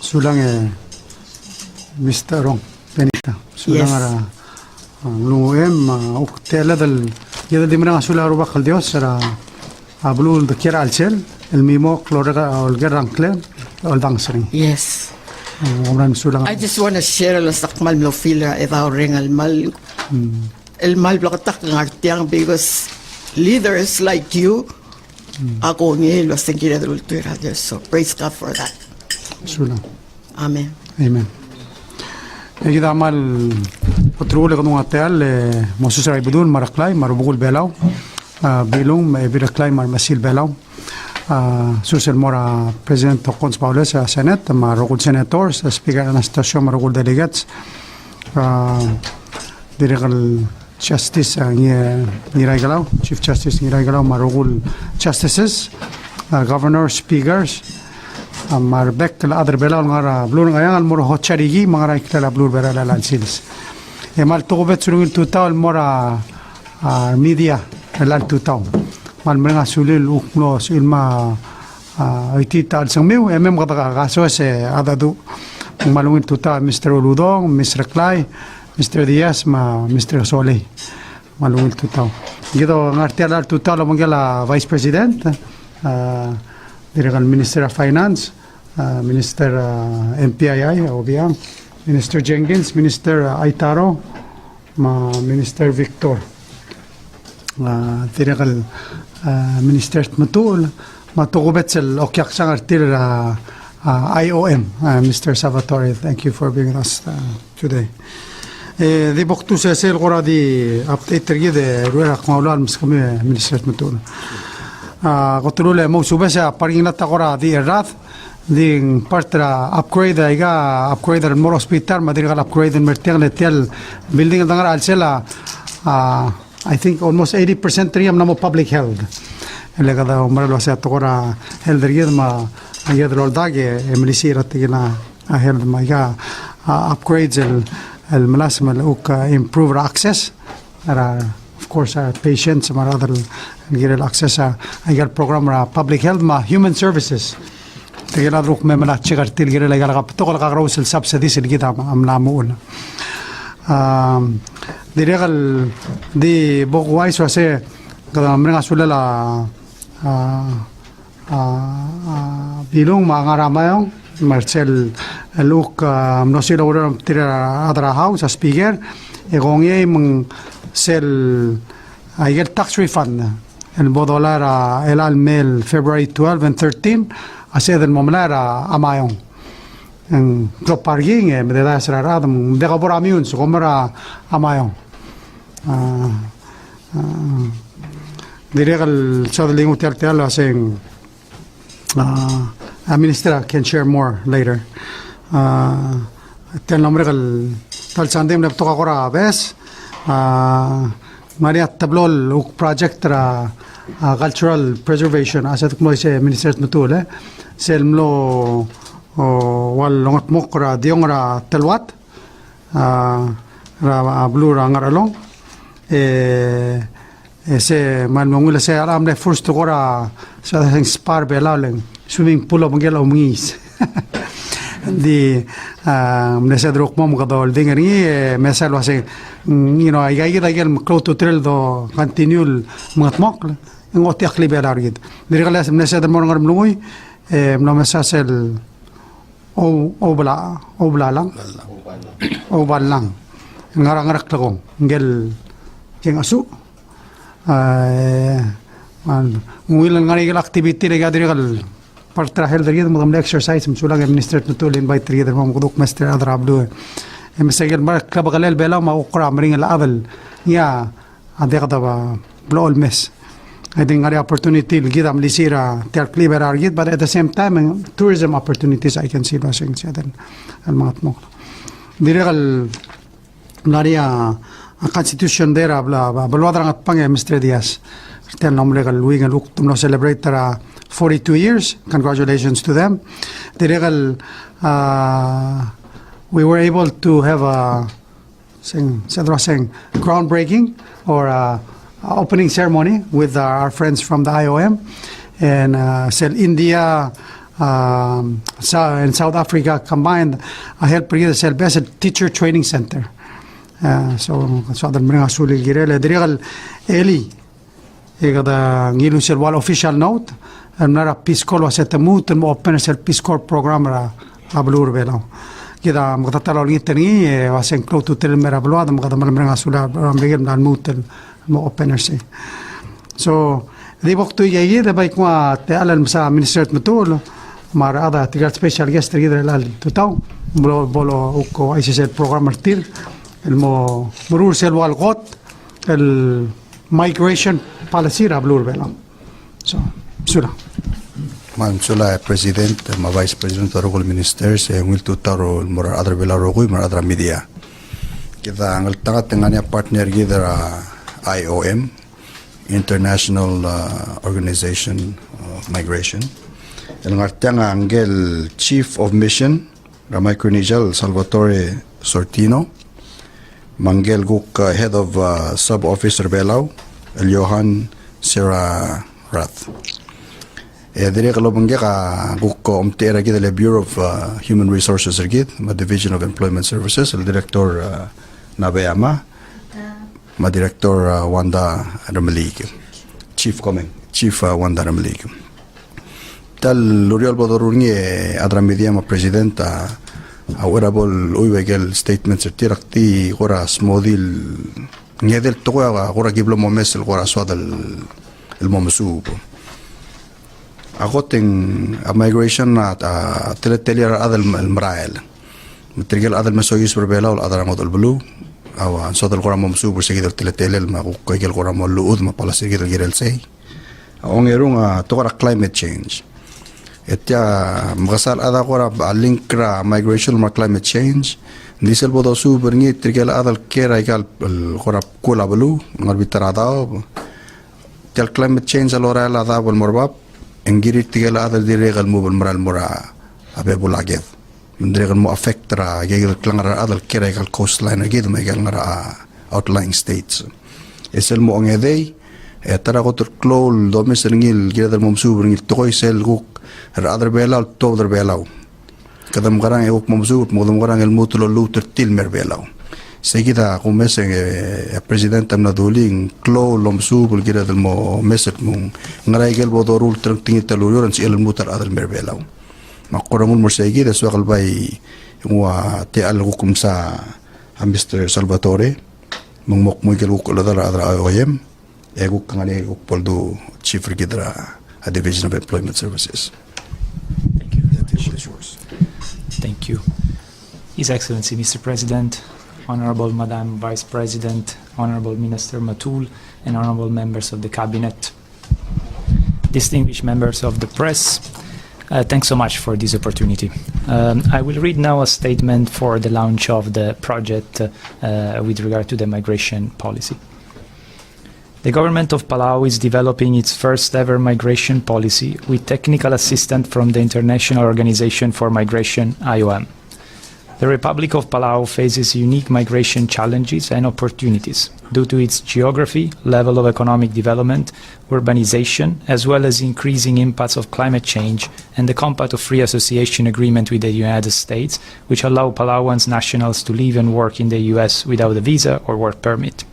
Sulang Mr. Rong Penita. Sulang ara lunguem uktela dal yada dimana sulang ruba kaldios ara ablu dakira alcel el mimo clorega olga ranklen oldangsring. Yes. Sulang. I just want to share la sakmal mo fila eva ring al mal el mal blokatak ngartiang because leaders like you ako ni los tengkira del ultura. So praise God for that. Sulang. Amen. Amen. Kita amal patrol kanung atel mosusay budun maraklay marubugul belaw bilong biraklay marmasil belaw susel mora president Tokons Paules sa Senate marugul senators speaker Anastasio marugul delegates direcal justice niragalaw chief justice niragalaw marugul justices governor speakers marbek la other belaw ngara blur ngayang almor hotcharigi mangara ikla blur bela la sils emal tokobet surungil tutaw mora media lan tutaw mal menga sulil ukno silma iti tal sangmew kata kaso se adadu malungil tutaw Mr. Oludong Mr. Clay Mr. Diaz Mr. Soley malungil tutaw gito ngartial tutaw mangala vice president Direcal Minister of Finance, Minister MPII, OBM, Minister Jenkins, Minister Aitaro, Minister Victor, Direcal Minister Matul, Matugubetzel, Okyaksang Artil, IOM, Mr. Salvatore. Thank you for being with us today. Di boktu sesel gora di update tergi de ruera kmaulan miskami Minister Matul. Kotulule mo subesa paringat akora di erat di partra upgrade upgrade more hospital madirigal upgrade mertiang letel building dangar alsela I think almost 80% riyam namo public health elega da maralo sa tokora health riyad ma ayad roldage emlisi ratigina health ma upgrades el malasma improve access of course patients and other get access agar program public health ma human services tegela druk me mala chegar til gere legal ka tokol ka raus el subsidies el gita amna muul diregal di bogwai so se kada mrenga sulala bilong mangaраmayong Marcel look no sila ora tira adra house as speaker egongye mong sel ayer tax refund el bodolar el almel February 12 and 13 ased el momlara amayong en club parking me da srarad de gaboramiun so komara amayong diregal sadling utertel aseng a minister can share more later tel nombre tal sandem le toka kora bes Maria tablol project cultural preservation asat mo se minister matule selmlo wal longot mokra diongra telwat ra blue rangaralong se man mongula se aram le first gora sa spar belaleng swimming pool mongela umngis di mnesa drok mom gadol dingeri mesal wase ay gayel close to trail do continue matmok ngoti akli belargid dirigala mnesa der morngar mlungoy mno mesasel obla lang ngarang klagong ngel keng asu nguilan ngari activity le gadirigal partra health riyad mo exercise msulang minister tutul invite riyad mo kuduk master adra abdu mesagel mar kabagalel bela ma ukra mring al adal ya adegda ba blol mes I think ngari opportunity gidam lisira ter clever argit but at the same time tourism opportunities I can see basing sadan al mat mo dirigal ngari a constitution dera bla balwadra at pang Mr. Diaz tel nombre gal luigan luk tumno celebrate 42 years. Congratulations to them. We were able to have a groundbreaking or opening ceremony with our friends from the IOM, and India and South Africa combined help bring the best teacher training center. So the mga sulit girele dirigal Eli igada ngilun sel wal official note and nara Peace Corps was at the moot and open sel Peace Corps program ra ablur belo kita magtatalo ngiteni was include to tel mera blo adam kada mga sulit ambigem dan moot mo opener se. So di waktu yayi da bay kwa te alan sa minister matul mara ada tigat special guest rigidre lal tutaw bolo uko ICC program artil المو مرور سلوى الغوت المigration policy رابلور بلا so سولا Man sula president ma vice president rogol ministers ngil tutaro mora adra bela rogoi mora adra media kita ngal tangat ngania partner gidra IOM International Organization of Migration ngartanga angel chief of mission Ramay Cornijal Salvatore Sortino Mangel Guk head of sub-officer Belao, El Johan Sierra Rath. Diri kalau mangga Guk omtera kita le Bureau of Human Resources ergit, ma Division of Employment Services, el director Nabeama, ma director Wanda Ramalik, chief Wanda Ramalik. Tal L'Oreal Bodorungi Adramedia ma presidenta ahora bol uivegel statements tirakti gora smodil ngedel toga gora giblo momesel gora swadal el momsu agoten a migration na teletelia adal mrael material adal mesoyis berbela ol adal model blue aw swadal gora momsu seguido teletelel ma koigel gora moluud ma pala seguido girel sei ongerunga toga climate change etya magasal ada gora link ra migration ma climate change nisel bodo su berngi trigel adal kera igal gora kula blu ngarbitar ada tel climate change alora la da bol morbab engiri trigel adal diregal mo bol moral mora abe bulaget ndregal mo affect ra gegel klangar adal kera igal coastline agid ma igal ngara outlying states esel mo ngedei tara gotor klol domes ngil giradal mo su berngi toy sel guk Radar belau, toder belau. Kadam garang euk momsut, modam garang el mutulo luter tilmer belau. Seguida com meseng president am naduling klo lomsu bulgira del mo meset mung ngarai gel bodorul trang tingi taluran si el mutar adal mer belau. Makoramul mo seguida so bay wa te al hukum sa Mr. Salvatore mung mok mo gel ukol adal adra OEM eguk ngani uk poldu chief gidra a Division of Employment Services. Thank you. Thank you. His Excellency, Mr. President, Honorable Madam Vice President, Honorable Minister Matul, and Honorable members of the Cabinet, distinguished members of the press, thanks so much for this opportunity. I will read now a statement for the launch of the project with regard to the migration policy. The government of Palau is developing its first ever migration policy with technical assistance from the International Organization for Migration, IOM. The Republic of Palau faces unique migration challenges and opportunities due to its geography, level of economic development, urbanization, as well as increasing impacts of climate change and the Compact of Free Association Agreement with the United States, which allow Palauans nationals to live and work in the US without a visa or work permit.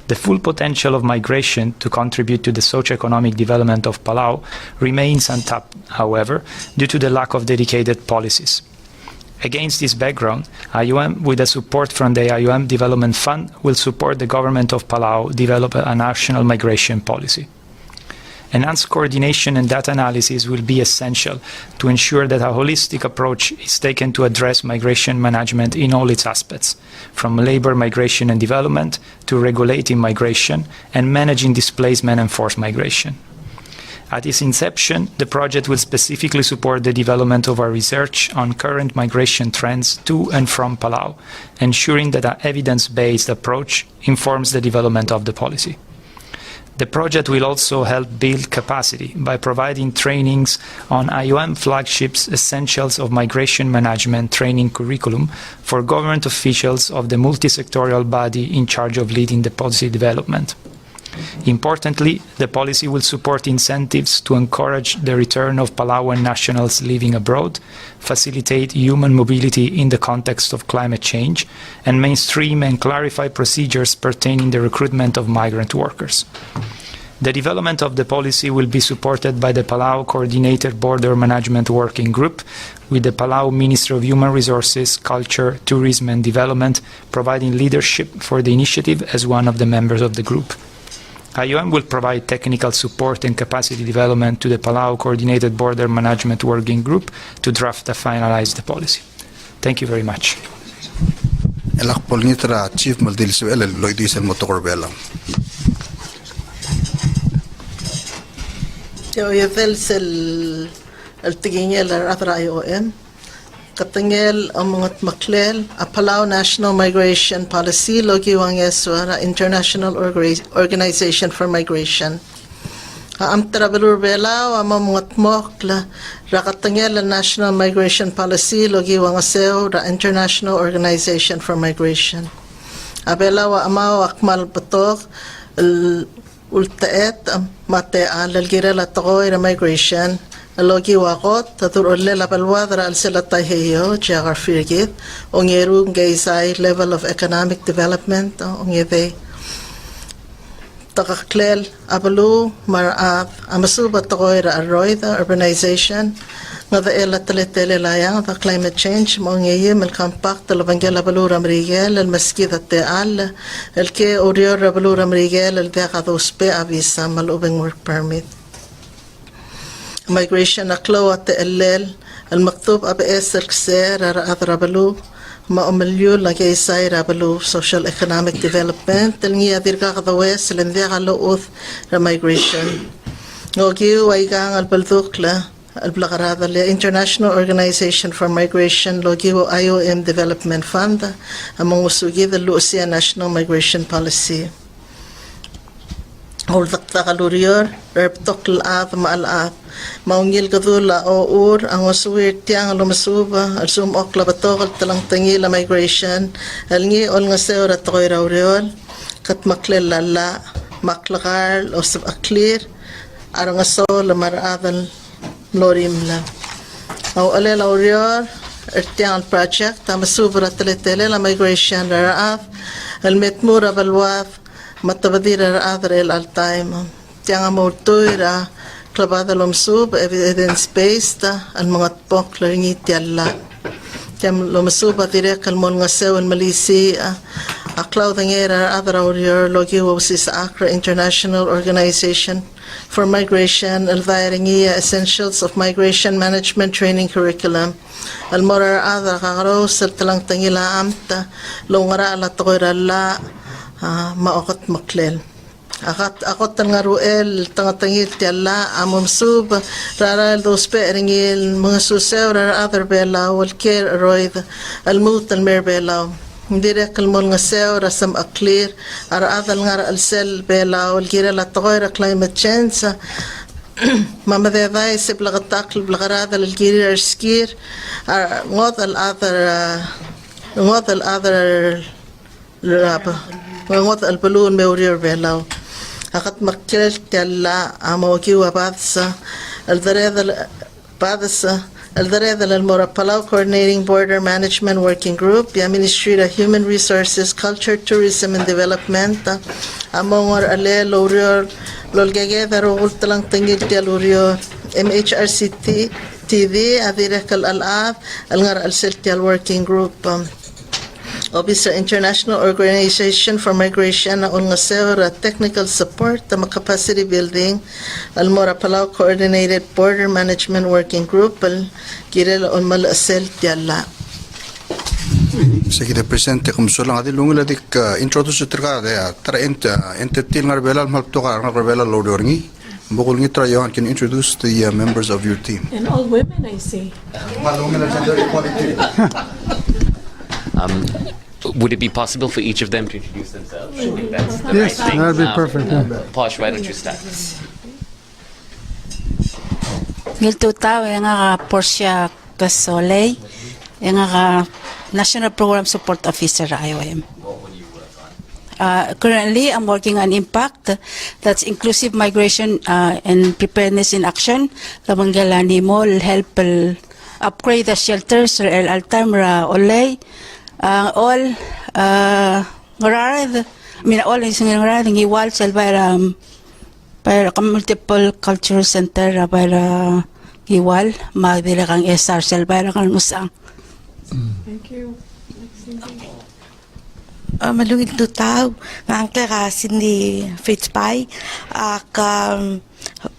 The full potential of migration to contribute to the socio-economic development of Palau remains untapped, however, due to the lack of dedicated policies. Against this background, IOM, with the support from the IOM Development Fund, will support the government of Palau develop a national migration policy. Enhanced coordination and data analysis will be essential to ensure that a holistic approach is taken to address migration management in all its aspects, from labor migration and development to regulating migration and managing displacement and forced migration. At its inception, the project will specifically support the development of our research on current migration trends to and from Palau, ensuring that an evidence-based approach informs the development of the policy. The project will also help build capacity by providing trainings on IOM flagships Essentials of Migration Management training curriculum for government officials of the multi-sectorial body in charge of leading the policy development. Importantly, the policy will support incentives to encourage the return of Palawan nationals living abroad, facilitate human mobility in the context of climate change, and mainstream and clarify procedures pertaining the recruitment of migrant workers. The development of the policy will be supported by the Palau Coordinated Border Management Working Group, with the Palau Ministry of Human Resources, Culture, Tourism and Development providing leadership for the initiative as one of the members of the group. IOM will provide technical support and capacity development to the Palau Coordinated Border Management Working Group to draft and finalize the policy. Thank you very much. Elak polnitra Chief Maldil Suel Loidisel Motocorbella. Yo yefels el tigingel ar IOM katangel amongat maklel a Palau National Migration Policy logi wangeswara International Organization for Migration. Am travelur bela amongat mokla rakatangel National Migration Policy logi wangaseo the International Organization for Migration. Abela wa amaw akmal batok ultaet mate alal la toy migration logi wakot tatur ulle la balwadra al selatay heyo jagar firgit ongeru ngaysay level of economic development ongede takaklel abalu maraat amasuba toy arroy the urbanization ngada ela teletele layang the climate change mongeye mel compact talabangela balura mrigel el mesquita teal el que orior balura mrigel el deqado spe avisa mal open work permit migration aklo at el المكتوب أبئس الكسير أضربلو ما أمليو لكي يساير أبلو social economic development تلني أديرك غضويس لنذي غلو أوث migration نوغيو ويغان البلدوك له البلغرادة ل International Organization for Migration لوغيو IOM Development Fund أمون وسوغي ذا لوسيا National Migration Policy Holdakta kalurior, reptok laat maalaat. Maungil kadula o ur, ang wasuwir tiyang lumasuba, al sumok labatok al talang tangi la migration, al ngi ol nga seo ratokoy rauriol, kat maklel lala, maklakar o sab aklir, arang aso la maraadal lorim la. Au ale laurior, ertiyang al project, tamasuba rataletele la migration raraaf, al metmura balwaaf, matabadira adre al time tianga mortuira klabada lomsub evidence based al mga pok laringi tialla tiam lomsub direk al mon ngasew al malisi a clothing era adra orior logi wosis Accra International Organization for Migration al vairingi essentials of migration management training curriculum al morar adra kagaros al talang tangila amta longara ala toira la maokot maklel akot nga ruel tangatangil tiala amom sub raral dos peringil mga susew rar other bela wal care roid al mut al mer bela dire kalmol nga sew rasam aklir ar adal nga al sel bela wal gira la toy climate change mama de vai se blagatak blagarada al gira skir ngot al other rapa ngot al balloon meurier belaw akat makkil talla amoki wa badsa al dareda badsa al dareda al mora Palau Coordinating Border Management Working Group ya Ministry of Human Resources, Culture, Tourism and Development among ale lorior lolgege daro ultalang tangil tialurior MHRCT TV adirek al alaf al ngar al seltial working group Officer International Organization for Migration na ungasera technical support ta capacity building al mora Palau Coordinated Border Management Working Group al girela on malasel tiala Sige presente comme so lang adi lungula dik introduce trika de tra entetil ngar bela mal to ngar bela lodorngi bukul ngi tra yon can introduce the members of your team And all women, I see. malungula gender equality Would it be possible for each of them to introduce themselves? I think that's the Yes, right thing. that'd be perfect. Yeah. Posh, why don't you start? Ngiltuta nga Portia Gasolay, nga National Program Support Officer IOM. What will you work on? Currently, I'm working on impact. That's inclusive migration and preparedness in action. Kamangalani mo help upgrade the shelters or altam ra olay. All ngarad. I mean, all is ngarad ng iwal para multiple cultural center para iwal magdira kang SR sel para kang usang. Thank you. Malungit tutaw nga ang klarasin ni Fitzpai ak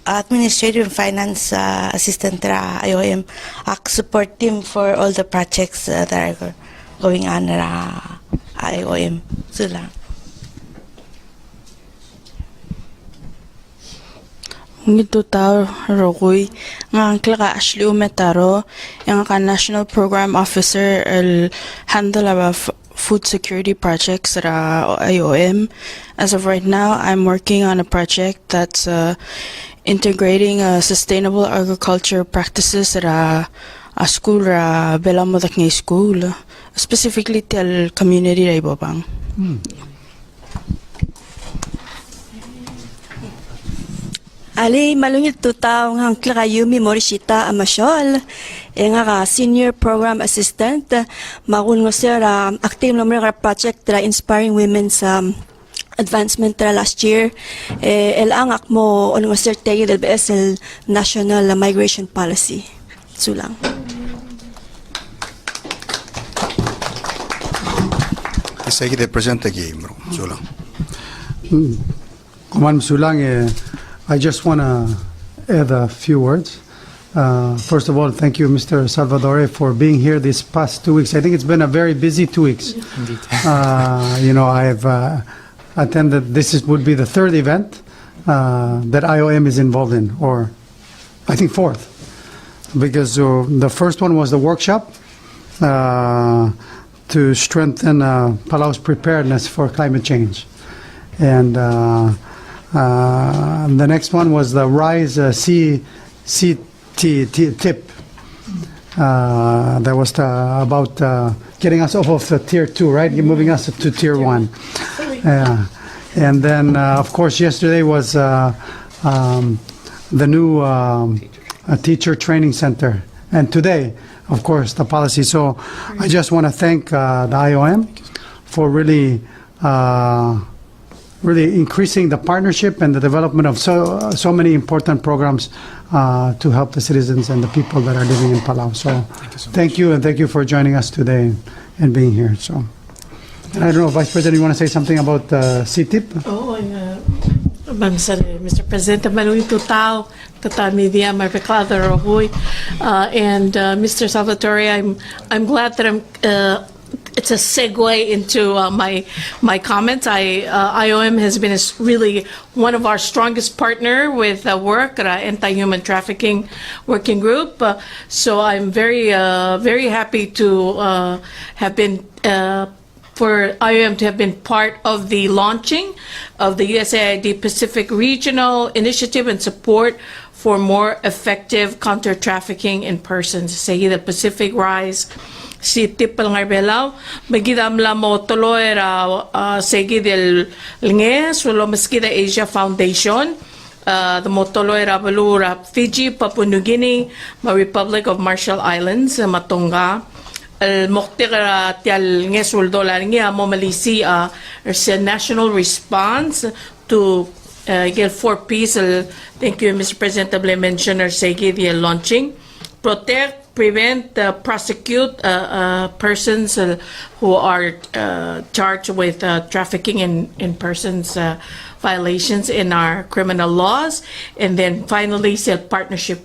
administrative and finance assistant ra IOM ak support team for all the projects that are going on ra IOM sila. Ngito tao rokoy nga ang klaka Ashley Umetaro ang ka National Program Officer el handle about food security projects at IOM. As of right now, I'm working on a project that's integrating sustainable agriculture practices at a school ra Belamodak school, specifically tel community ra ibabang. Ali malungit tutaw ng Yumi Morishita Amashol, nga Senior Program Assistant, makun nga sir active naman nga project tra Inspiring Women sa advancement tra last year. Elangak mo nga sir tayo del BSL National Migration Policy. Sulang. Isa kita present lagi bro. Sulang. Kuman Sulang, I just want to add a few words. First of all, thank you, Mr. Salvadore, for being here these past 2 weeks. I think it's been a very busy 2 weeks. Indeed. I've attended, would be the third event that IOM is involved in, or I think fourth, because the first one was the workshop to strengthen Palau's preparedness for climate change. And the next one was the RISE tip. That was about getting us off of the tier 2, right? Moving us to tier 1. And then, of course, yesterday was the new teacher training center. And today, of course, the policy. So I just want to thank the IOM for really increasing the partnership and the development of so many important programs to help the citizens and the people that are living in Palau. So thank you, and thank you for joining us today and being here. So, and I don't know, Vice President, you want to say something about CTIP? Oh, Mr. President, malungit tutaw, media, my reclado rohoy, and Mr. Salvatore, I'm glad that it's a segue into my comments. IOM has been really one of our strongest partner with work at our anti-human trafficking working group. So I'm very happy to have been for IOM to have been part of the launching of the USAID Pacific Regional Initiative and support for more effective counter-trafficking in persons. Say the Pacific Rise. Si tipal nga belaw, magidam la mo tuloy ra segi del linge, sulo maski the Asia Foundation, the mo tuloy ra balura Fiji, Papua New Guinea, ma Republic of Marshall Islands, Matonga, el mokti ra tial nge suldo la linge mo Malisi sa national response to get 4 Ps. Thank you, Mr. President, I mentioned or segi the launching, protect, prevent, prosecute persons who are charged with trafficking in persons violations in our criminal laws, and then finally partnership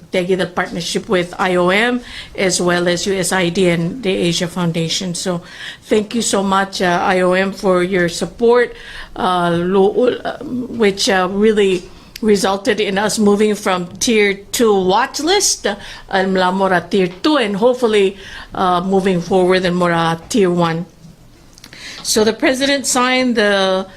with IOM as well as USAID and the Asia Foundation. So thank you so much, IOM, for your support, which really resulted in us moving from tier 2 watch list and mora tier 2, and hopefully moving forward in mora tier 1. So the president signed the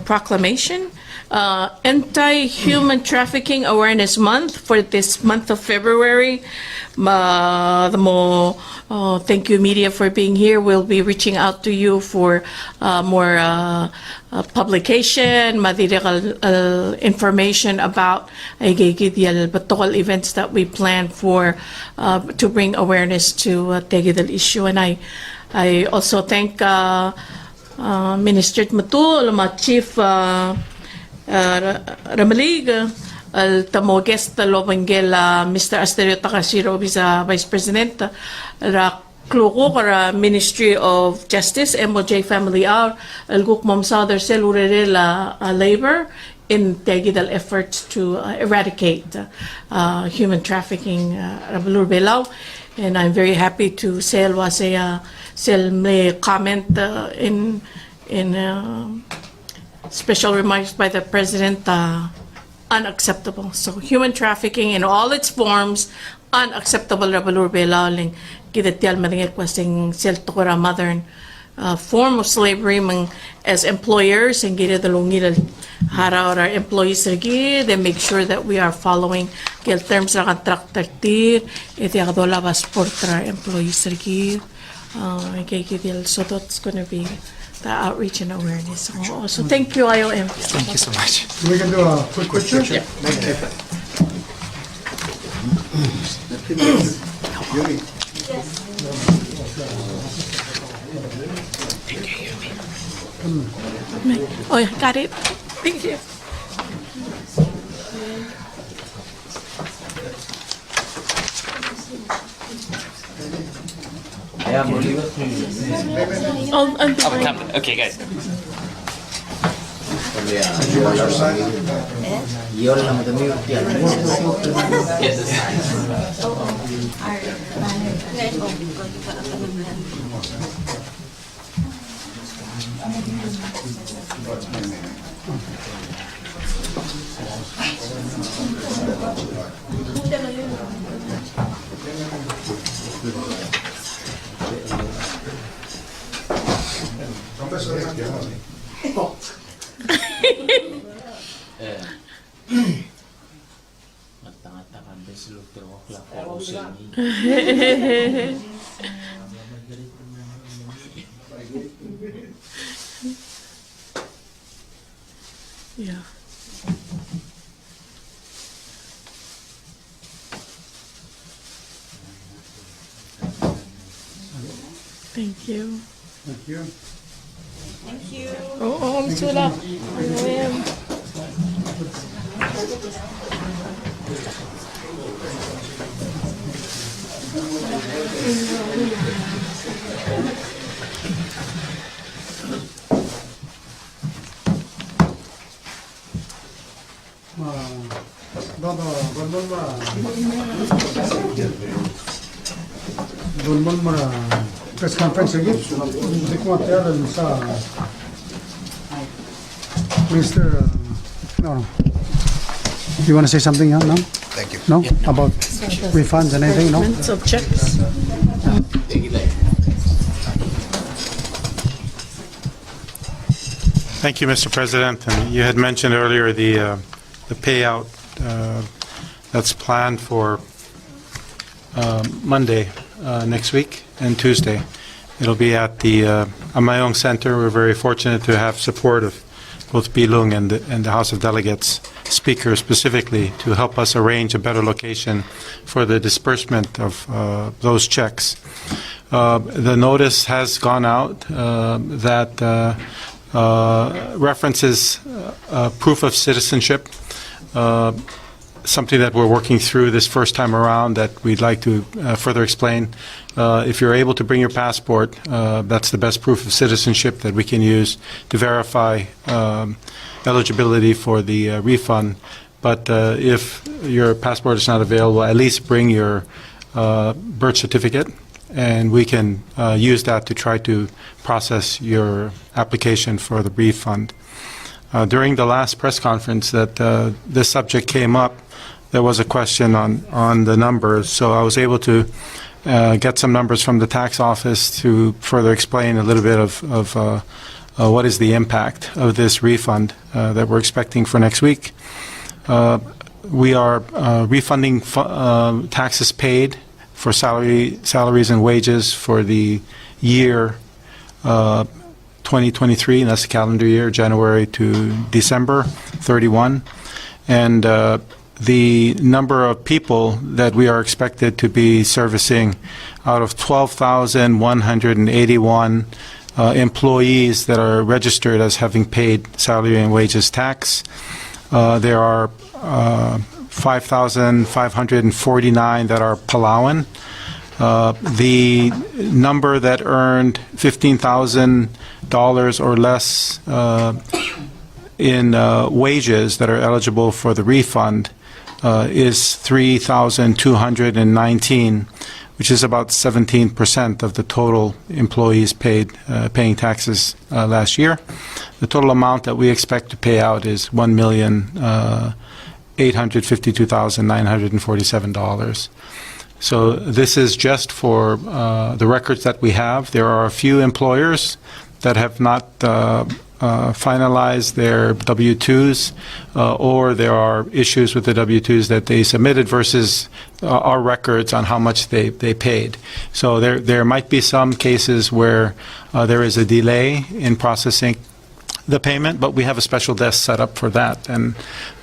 proclamation Anti-Human Trafficking Awareness Month for this month of February. Thank you, media, for being here. We'll be reaching out to you for more publication, material information about batokal events that we plan for to bring awareness to Tegidal issue. And I also thank Minister Matul, Chief Ramalig, tamoges talobangel Mr. Asterio Takashiro bisa Vice President ra kluko kara Ministry of Justice MOJ Family Hour alguk mamsader selurere la labor in Tegidal efforts to eradicate human trafficking Rabalur Belao. And I'm very happy to say may comment in special remarks by the President, unacceptable. So human trafficking in all its forms, unacceptable. Rabalur Belao kidatial maringek kwasing seltokora modern form of slavery as employers and gida dalungil hara our employees regi. They make sure that we are following terms of contract tir iti adola pasportra employees regi. So that's going to be the outreach and awareness. So thank you, IOM. Thank you so much. We can do a quick picture. Yeah. Oh, yeah, got it. Thank you. Okay, guys. Yeah. Thank you. Thank you. Oh, sula. Dulmon mo na press conference again. Hindi ko matiyaran sa Mr. No. You want to say something, no? Thank you. No? About refunds and anything, no? Payments of checks. Thank you, Mr. President. And you had mentioned earlier the payout that's planned for Monday next week and Tuesday. It'll be at the Amayong Center. We're very fortunate to have support of both Bilung and the House of Delegates speaker specifically to help us arrange a better location for the disbursement of those checks. The notice has gone out that references proof of citizenship, something that we're working through this first time around that we'd like to further explain. If you're able to bring your passport, that's the best proof of citizenship that we can use to verify eligibility for the refund. But if your passport is not available, at least bring your birth certificate, and we can use that to try to process your application for the refund. During the last press conference that this subject came up, there was a question on the numbers, so I was able to get some numbers from the tax office to further explain a little bit of what is the impact of this refund that we're expecting for next week. We are refunding taxes paid for salaries and wages for the year 2023, and that's the calendar year, January to December 31. And the number of people that we are expected to be servicing out of 12,181 employees that are registered as having paid salary and wages tax. There are 5,549 that are Palauan. The number that earned $15,000 or less in wages that are eligible for the refund is 3,219, which is about 17% of the total employees paying taxes last year. The total amount that we expect to pay out is $1,852,947. So this is just for the records that we have. There are a few employers that have not finalized their W-2s, or there are issues with the W-2s that they submitted versus our records on how much they paid. So there might be some cases where there is a delay in processing the payment, but we have a special desk set up for that. And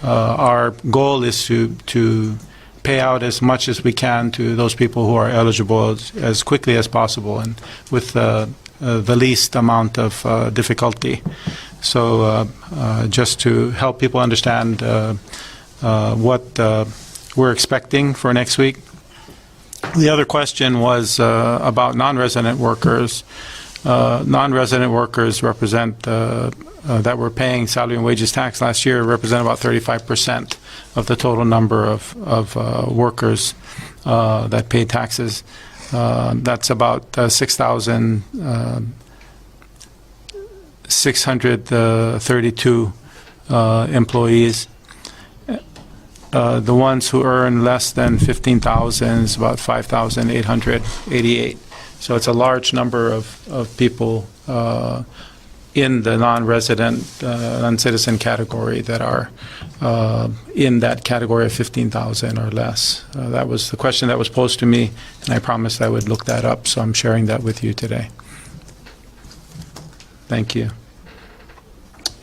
our goal is to pay out as much as we can to those people who are eligible as quickly as possible and with the least amount of difficulty. So just to help people understand what we're expecting for next week. The other question was about non-resident workers. Non-resident workers represent that were paying salary and wages tax last year represent about 35% of the total number of workers that pay taxes. That's about 6,632 employees. The ones who earn less than 15,000 is about 5,888. So it's a large number of people in the non-resident, non-citizen category that are in that category of 15,000 or less. That was the question that was posed to me, and I promised I would look that up, so I'm sharing that with you today. Thank you.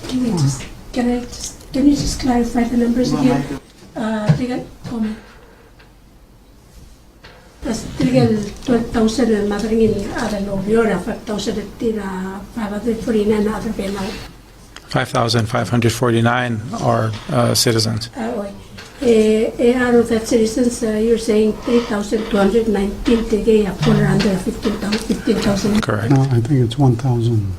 Can you just clarify the numbers again? Legal comment. Plus legal 12,000 and mothering in other law, 5,000 at 549 other penal. 5,549 are citizens. Out of that citizens, you're saying 3,219 today fall under 15,000. Correct. No, I think it's 1,000.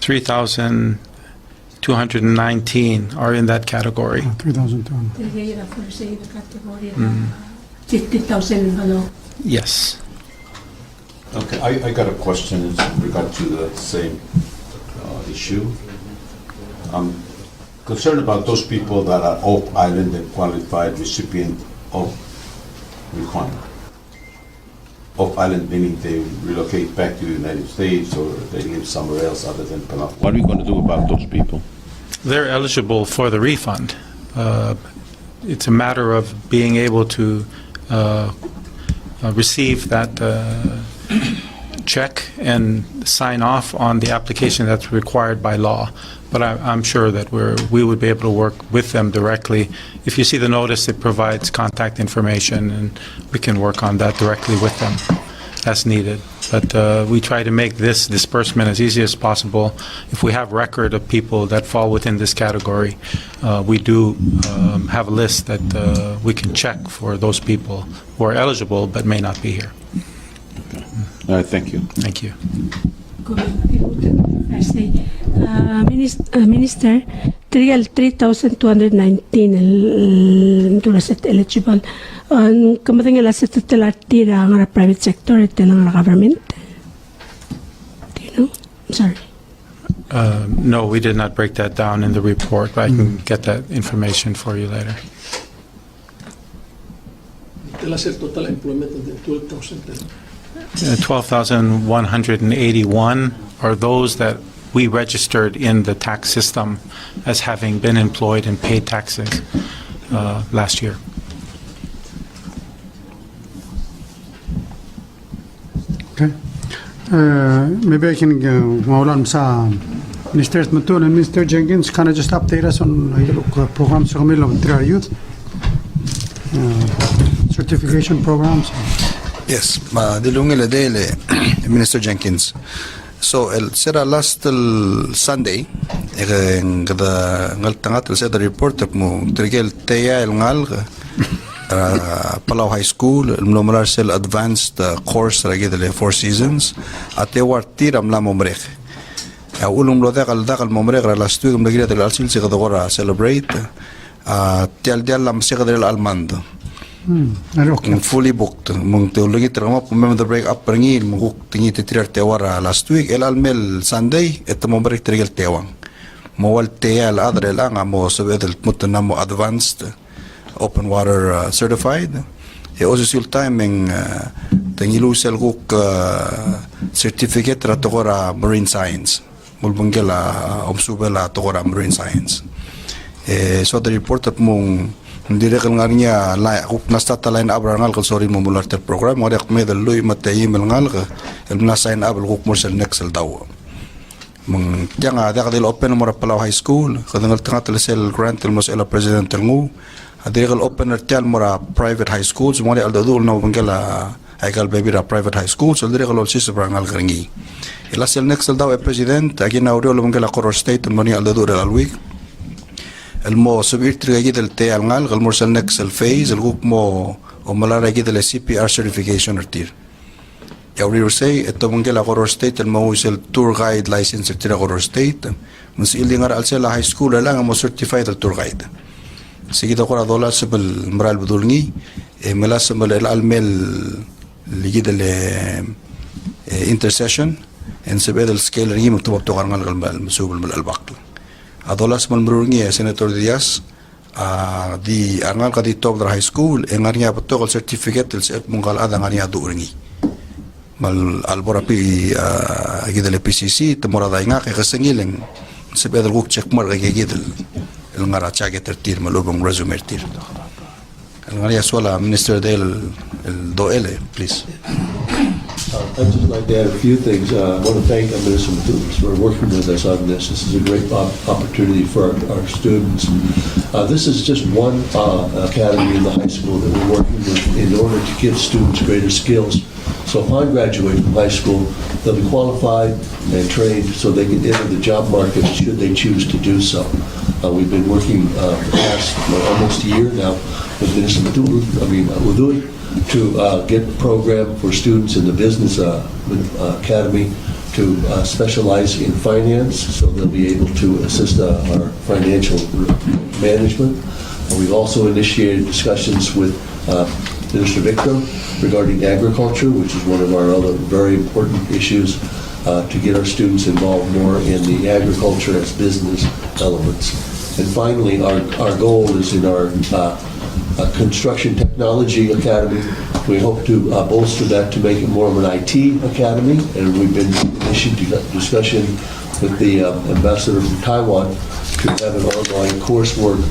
3,219 are in that category. 3,200. 15,000 and below. Yes. Okay, I got a question in regard to the same issue. I'm concerned about those people that are off-island and qualified recipient of refund. Off-island meaning they relocate back to the United States or they live somewhere else other than Panama. What are we going to do about those people? They're eligible for the refund. It's a matter of being able to receive that check and sign off on the application that's required by law. But I'm sure that we would be able to work with them directly. If you see the notice, it provides contact information, and we can work on that directly with them as needed. But we try to make this disbursement as easy as possible. If we have record of people that fall within this category, we do have a list that we can check for those people who are eligible but may not be here. Okay. All right, thank you. Thank you. Minister, 3,219 el eligible. Kamuting el asset tira ang private sector at ang government. Do you know? I'm sorry. No, we did not break that down in the report, but I can get that information for you later. Tell us the total employment of the 12,000. 12,181 are those that we registered in the tax system as having been employed and paid taxes last year. Okay. Maybe I can maulan sa Minister Matul and Mr. Jenkins. Can I just update us on programs sa kamila with our youth? Certification programs? Yes, dilungil dele Minister Jenkins. So sera last Sunday kada ngal tangat sa report mo trigel teya el ngal Palau High School mlomalar sel advanced course ragi dele 4 seasons ate wartir amla momrek ulum lo dakal momrek last week mlagira dele alsil se kada gora celebrate tial dial lam se kada almando fully booked mong teologi terama pumem the break up pringil mong tingi titrir tewara last week el almel Sunday et momrek trigel tewang mowal teya al adre lang amo sabedel mutanamo advanced open water certified. Also sul timing tangilu sel guk certificate ra tokora marine science. Mulbangela obsubela tokora marine science. So the report at mong direk ngarnya la guk nastata line abrangal kal sorry mo mularter program mo rek medal lui matayim ngal el nasain abel guk mo sel next daw. Mong tianga da kadil open mo Palau High School kadangal tangat sel grant el mos ela president ngu Adigal opener tial mora private high schools mo al dadul na bangala aigal baby ra private high schools so adigal ol sis brangal grangi ila sel next daw e president agin na uriol bangala Koror State mo al dadur al week el mo subir trigagi del te al ngal gal morsal next phase el guk mo o malara gi del CPR certification artir ya uri say eto bangala Koror State el mo usel tour guide license tira Koror State mus ilingar al sel high school lang mo certified al tour guide Seguido con $1 sebel mral budulngi melas sebel el almel ligi del intercession en sebel el scale ringi mutubab to garngal galmal musubul mal albaq $1 sebel mrungi senator Diaz di arngal kadi top der high school engarnya potol certificate el set mungal ada ngania duringi mal albora pi gidel PCC temorada inga ke kesengileng sebel guk check mar gidel el ngara chaget tertir malubong resume tertir el ngara sola minister del doele please. I'd just like to add a few things. I want to thank Minister Matul for working with us on this. This is a great opportunity for our students. This is just one academy in the high school that we're working with in order to give students greater skills. So upon graduating from high school, they'll be qualified and trained so they can enter the job market should they choose to do so. We've been working for the past almost a year now with Minister Matul, Udui, to get the program for students in the business academy to specialize in finance, so they'll be able to assist our financial management. We've also initiated discussions with Minister Victor regarding agriculture, which is one of our other very important issues, to get our students involved more in the agriculture as business elements. And finally, our goal is in our Construction Technology Academy. We hope to bolster that to make it more of an IT academy, and we've been initiating discussion with the ambassador from Taiwan to have an ongoing coursework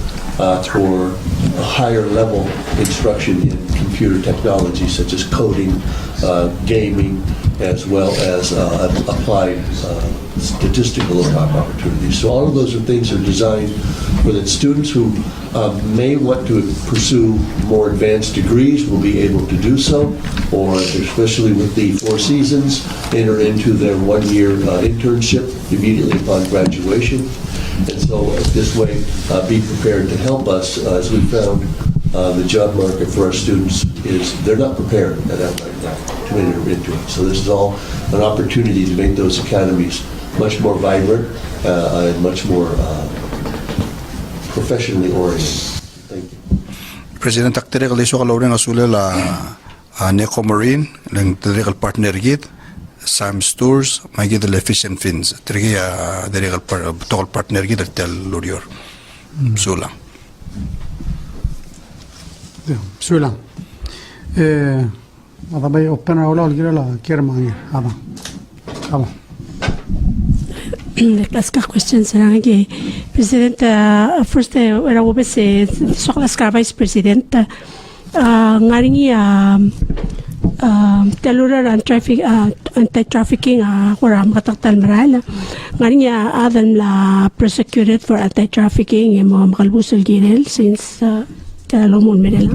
for a higher level instruction in computer technology, such as coding, gaming, as well as applied statistical opportunities. So all of those are things that are designed for that students who may want to pursue more advanced degrees will be able to do so, or especially with the 4 seasons, enter into their 1-year internship immediately upon graduation. And so this way, be prepared to help us, as we found the job market for our students is they're not prepared at that right now to enter into it. So this is all an opportunity to make those academies much more vibrant and much more professionally oriented. Thank you. President Aktere kaliso kalawin asule la Neko Marine ng direct partner git Sam Stores may gid the efficient fins trigi direct partner git tel lurior sula. Sulang. Matabay open ra wala gira la kirmangi. Aba. Aba. Ask a question sa lagi. President, first, wala ko ba si Soklas ka Vice President, ngaringi talurar anti-trafficking kura makataktal maral. Ngaringi adan la prosecuted for anti-trafficking yung mga makalbusol girel since kalalomon medela.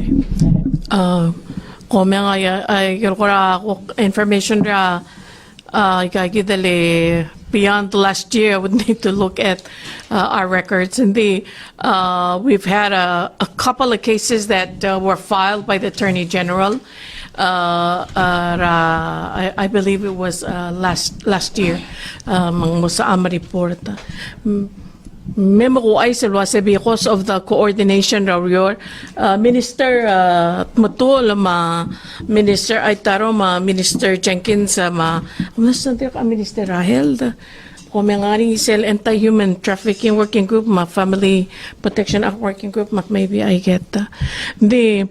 Kome nga ay kura information ra ikagidali beyond last year, I would need to look at our records. And we've had a couple of cases that were filed by the Attorney General. I believe it was last year. Mang sa report. Memo ko ay silwa sa because of the coordination raw your Minister Matul Minister ay taro Minister Jenkins Minister Rahel Komengari Cell Anti-Human Trafficking Working Group Family Protection Act Working Group maybe I get the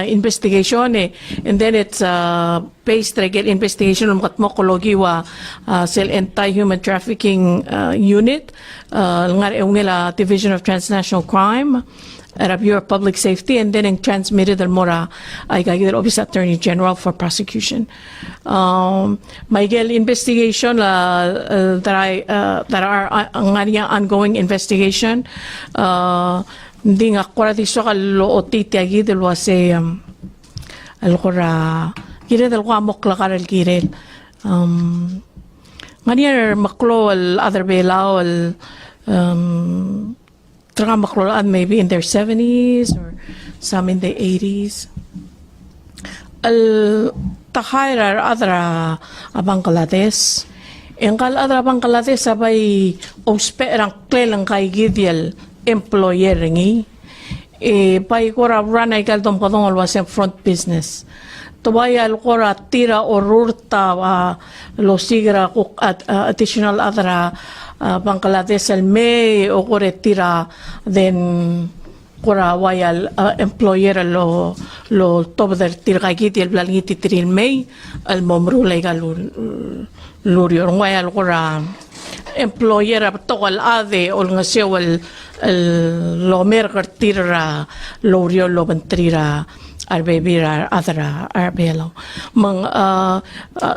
investigation and then it's based regular investigation ng katmokologi wa cell anti-human trafficking unit ngila Division of Transnational Crime Bureau of Public Safety and then transmitted al mora ay gagawin Office Attorney General for prosecution. May investigation that are ongoing investigation. Hindi nga kura di so kalo otiti agi del wase alkora gire del ko amok la karal gire ngani maklo al other belao al traga maklo maybe in their 70s or some in the 80s al tahaira adra Bangladesh engkal adra Bangladesh sabay osperang klelang kay gidial employer ngi pai kora run ay kal dom kadong alwas front business to bay al kora tira orurta lo sigra additional adra Bangladesh al may o kore tira then kora wayal employer lo top der tira kiti el blaniti tiril may al momru legal lurior wayal kora employer tokal ade ol nga sewal lo merker tira lorio lo bentrira arbebira adra arbelo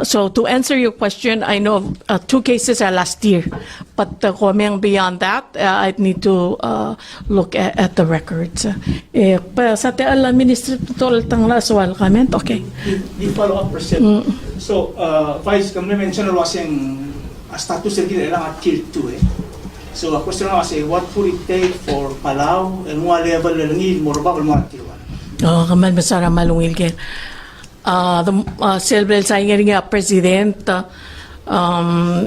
so to answer your question I know two cases are last year but coming beyond that I'd need to look at the records sa te ala minister tol tang laswal comment okay the follow up question so vice kami mention was yung status ng ilang at tier 2 So a question was what would it take for Palau and what level na langil mo ba mga tier 1? Kamal masara malungil ken. The celebrate sa nga president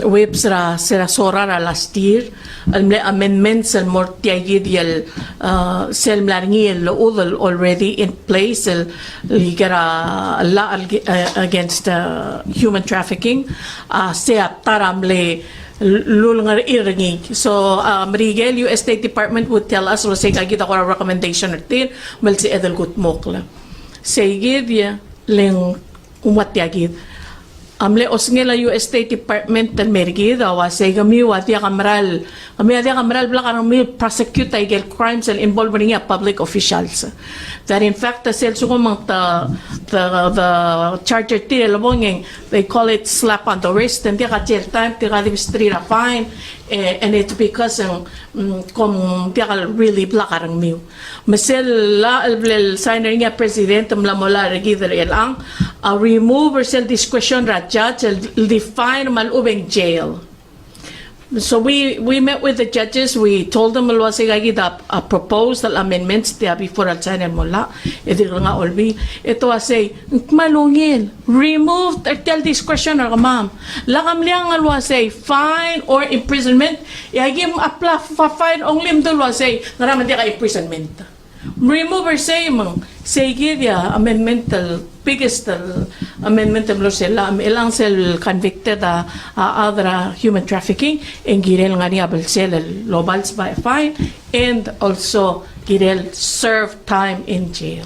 whips ra sera sora ra last year amendments and more tiagid sel mlarngil already in place ligara law against human trafficking se taramle lulungar iringi so Miguel US State Department would tell us say kagita ko recommendation natin mal si edel gutmokla say gid ya leng umatiagid amle osngela US State Department tan mergid awa say kami watia kamral bla kami prosecute igel crimes and involving public officials that in fact the charger tire lobongeng they call it slap on the wrist and dia jail time dia street a fine and it's because dia really bla karang miu mesel la el signer nga president mlamola regidar elang remove or sell discretion ra judge define malubeng jail. So we met with the judges. We told them a proposed amendments there before al sign mola. Ito nga olbi. Ito say malungil. Remove tell discretion or ma'am. Lakam liang alwa say fine or imprisonment. Iagim apply for fine only mdulwa say ngaraman dia ka imprisonment. Remove or say Segidia amendmental biggest amendmental lo sila ilang sel convicted other human trafficking and girel nga niya balsel lobals by a fine and also girel serve time in jail.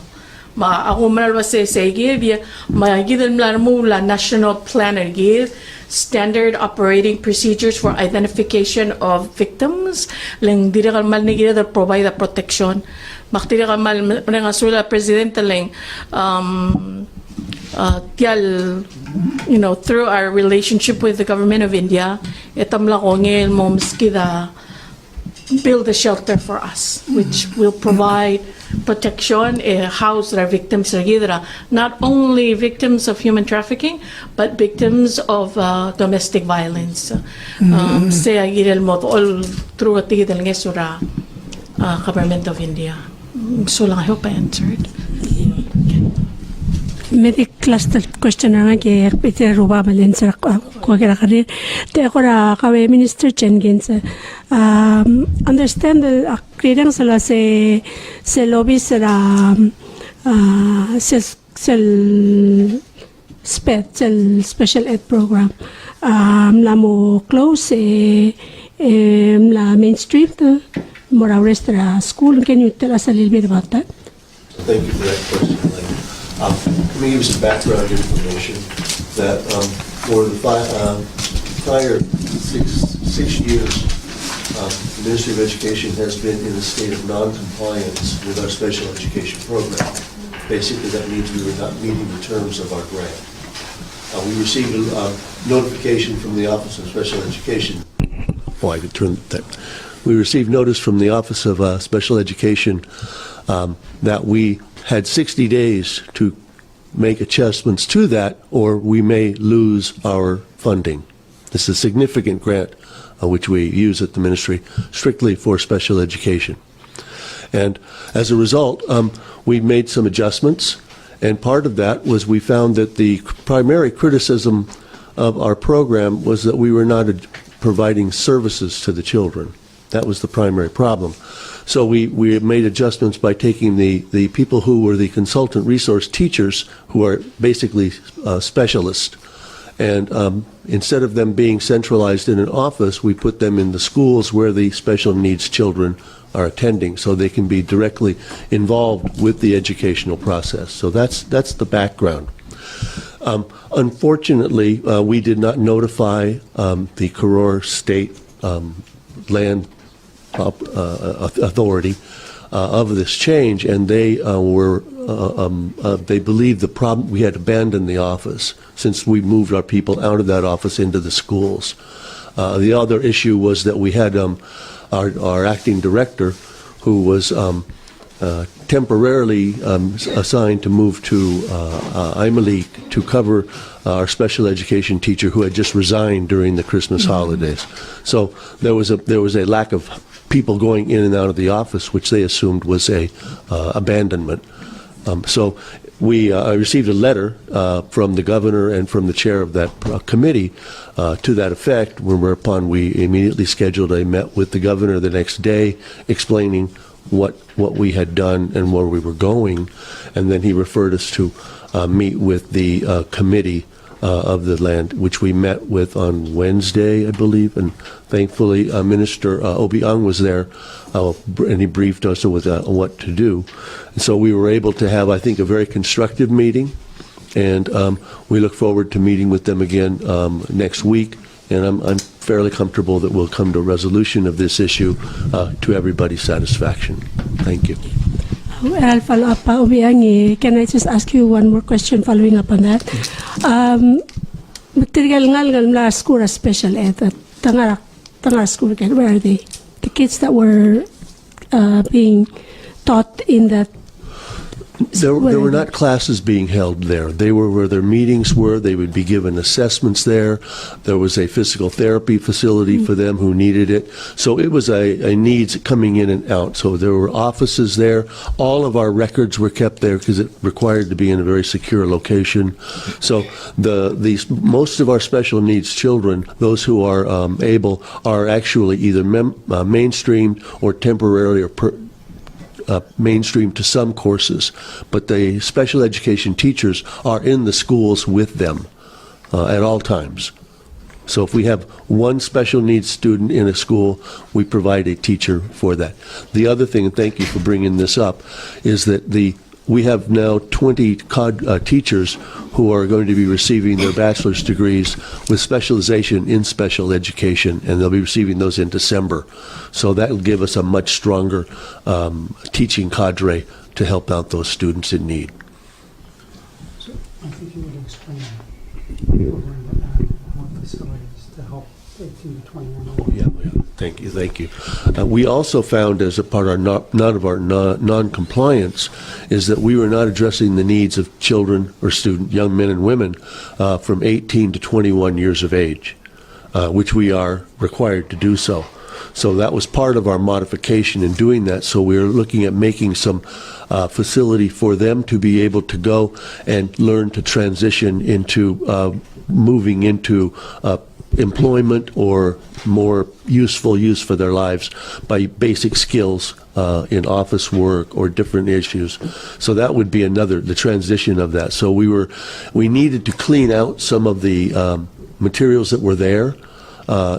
Ma ako manalwa sa Segidia magidal mula national planner gid standard operating procedures for identification of victims lang dira kal mal ni gid provide the protection makti ka mal nga sula presidente lang tial through our relationship with the government of India etam la ko ngel mo miskida build a shelter for us which will provide protection house our victims not only victims of human trafficking but victims of domestic violence say agirel mo all through atigidal ngesura government of India. So lang, I hope I answered. Medi cluster question na nga kaya Peter Ruba malin sa ko kaya karir. Te ako ra kawe Minister Chen Gens. Understand the kredang sala se lobby sa special ed program. La mo close la mainstream more restaurant school. Can you tell us a little bit about that? Thank you for that question. Let me give you some background information that for the prior six years, the Ministry of Education has been in a state of non-compliance with our special education program. Basically, that means we were not meeting the terms of our grant. We received a notification from the Office of Special Education. Oh, I could turn that. We received notice from the Office of Special Education that we had 60 days to make adjustments to that, or we may lose our funding. This is a significant grant which we use at the ministry strictly for special education. And as a result, we made some adjustments, and part of that was we found that the primary criticism of our program was that we were not providing services to the children. That was the primary problem. So we made adjustments by taking the people who were the consultant resource teachers, who are basically specialists, and instead of them being centralized in an office, we put them in the schools where the special needs children are attending, so they can be directly involved with the educational process. So that's the background. Unfortunately, we did not notify the Karor State Land Authority of this change, and they they believed the problem we had abandoned the office since we moved our people out of that office into the schools. The other issue was that we had our acting director, who was temporarily assigned to move to Imalik to cover our special education teacher who had just resigned during the Christmas holidays. So there was a lack of people going in and out of the office, which they assumed was a abandonment. So I received a letter from the governor and from the chair of that committee to that effect, whereupon we immediately scheduled a met with the governor the next day, explaining what we had done and where we were going, and then he referred us to meet with the committee of the land, which we met with on Wednesday, I believe, and thankfully Minister Obiang was there, and he briefed us with what to do. And so we were able to have, I think, a very constructive meeting, and we look forward to meeting with them again next week, and I'm fairly comfortable that we'll come to a resolution of this issue to everybody's satisfaction. Thank you. I'll follow up, Obiang. Can I just ask you one more question following up on that? Material ngal school special ed tangar school, where are they? The kids that were being taught in that. There were not classes being held there. They were where their meetings were. They would be given assessments there. There was a physical therapy facility for them who needed it. So it was a needs coming in and out. So there were offices there. All of our records were kept there because it required to be in a very secure location. So most of our special needs children, those who are able, are actually either mainstreamed or temporarily or mainstream to some courses, but the special education teachers are in the schools with them at all times. So if we have one special needs student in a school, we provide a teacher for that. The other thing, and thank you for bringing this up, is that we have now 20 teachers who are going to be receiving their bachelor's degrees with specialization in special education, and they'll be receiving those in December. So that will give us a much stronger teaching cadre to help out those students in need. So I think you would explain what facilities to help 18 to 21. Yeah. Thank you. We also found, as a part of our non-compliance, is that we were not addressing the needs of children or young men and women from 18 to 21 years of age, which we are required to do so. So that was part of our modification in doing that. So we are looking at making some facility for them to be able to go and learn to transition into moving into employment or more useful use for their lives by basic skills in office work or different issues. So that would be the transition of that. So we needed to clean out some of the materials that were there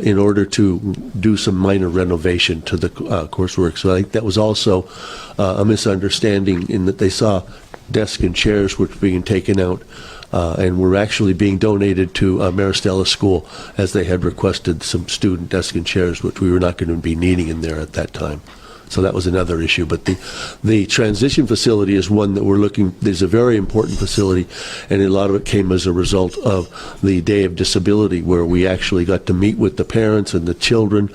in order to do some minor renovation to the coursework. So I think that was also a misunderstanding in that they saw desks and chairs were being taken out and were actually being donated to Maristella School, as they had requested some student desks and chairs, which we were not going to be needing in there at that time. So that was another issue. But the transition facility is one that we're looking, there's a very important facility, and a lot of it came as a result of the Day of Disability, where we actually got to meet with the parents and the children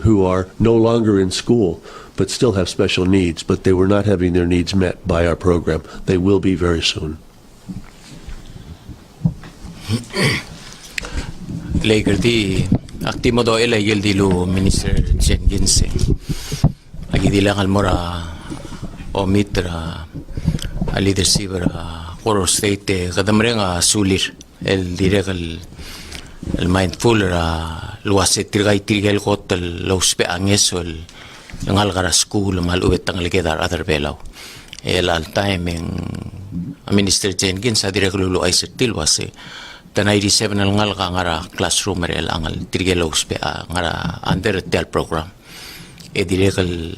who are no longer in school, but still have special needs, but they were not having their needs met by our program. They will be very soon. Later di aktimo do ila yeldilu Minister Jenkins agidilang almora o mitra a leadership Oro State kadamrenga sulir el direcal el mindful luase tirgai tirgel hotel lospe angeso el ngalgara school malubet tang legedar other belau el al time Minister Jenkins a direcal lu aisetil wase the 97 al ngalga ngara classroom el angal tirgelos pe ngara under tel program e direcal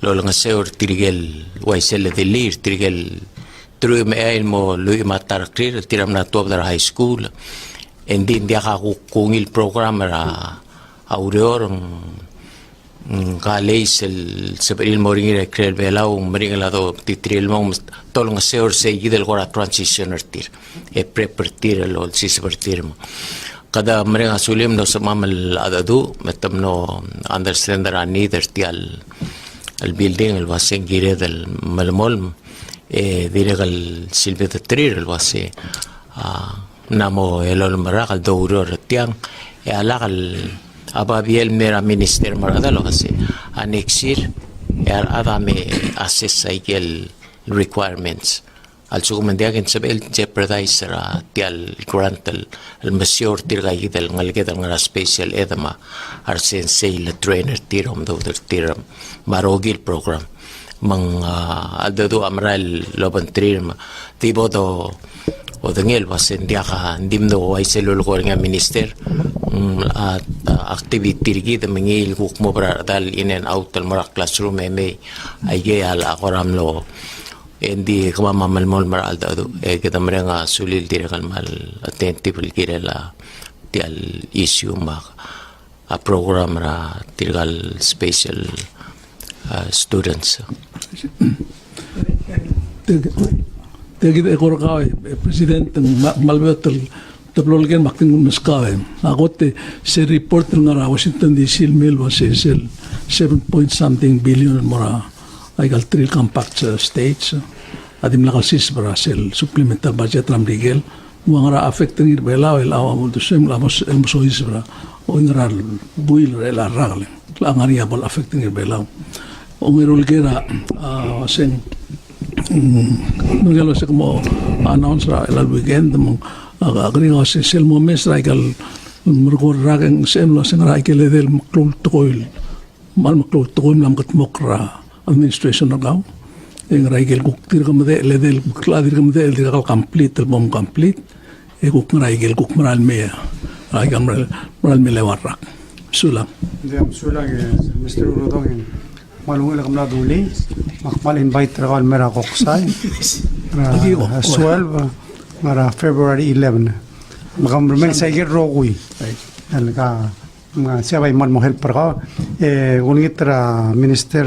lo nga seur tirgel waisel de lir tirgel tru me el mo lu matar clear tiram na top der high school en din dia ka kungil program ra aureor galeis el seperil morir creel belau meringado titril mom tolong seur se del gora transitioner tir e prepartir el sispertir kada meringa sulim no samamal adadu metamno understand that neither tial el building el wasen gire del malmol e diregal silve de trir el wase namo el olmara al douro tiang e alagal ababiel mera minister maradalo kasi anexir adame assess el requirements al sukumandiagen sabel jeopardize tial grant el monsieur tirgai del ngalgedal ngara special edama arsen sei le trainer tiram do tiram marogil program mang adado amral loban trim tibodo o dengel wasen dia ka dimno ay selul ko nga minister activity tirgi de mengil kuk mo dal in and out al mara classroom me ay al akoram lo endi kama mamal mol mar al dado e kita mrenga sulil direkal mal attentive kirela tial issue ma a program ra tirgal special students Tegid ekorkaw president malbetul tablolgen maktin muskaw agote se report nga Washington DC mil was sel 7 point something billion mora aigal trill compact states adim lakal sis Brazil supplemental budget ram digel wangara affecting it bela el awam to sem lamos el musois bra o ngral buil rela ragle langaria bol affecting it bela o ngerul gera sen no ya lo sé como announce el weekend agrigo se el momento raigal murgor ragen sem lo sen raigel del maklul toil mal maklul toil lam kat mokra administration nagaw. Yung raigel kuk tirkamade ledel kukla tirkamade el tirkal complete el bom complete. Kuk raigel kuk maral me raigel maral me lewarak. Sulang. Sulang Mr. Urudong malungil kam na duli. Makmal invite rakal mera koksay. 12 ngara February 11. Makam rumeng saigir rogui. Alka siya bay man mo help ka. Gunit ra Minister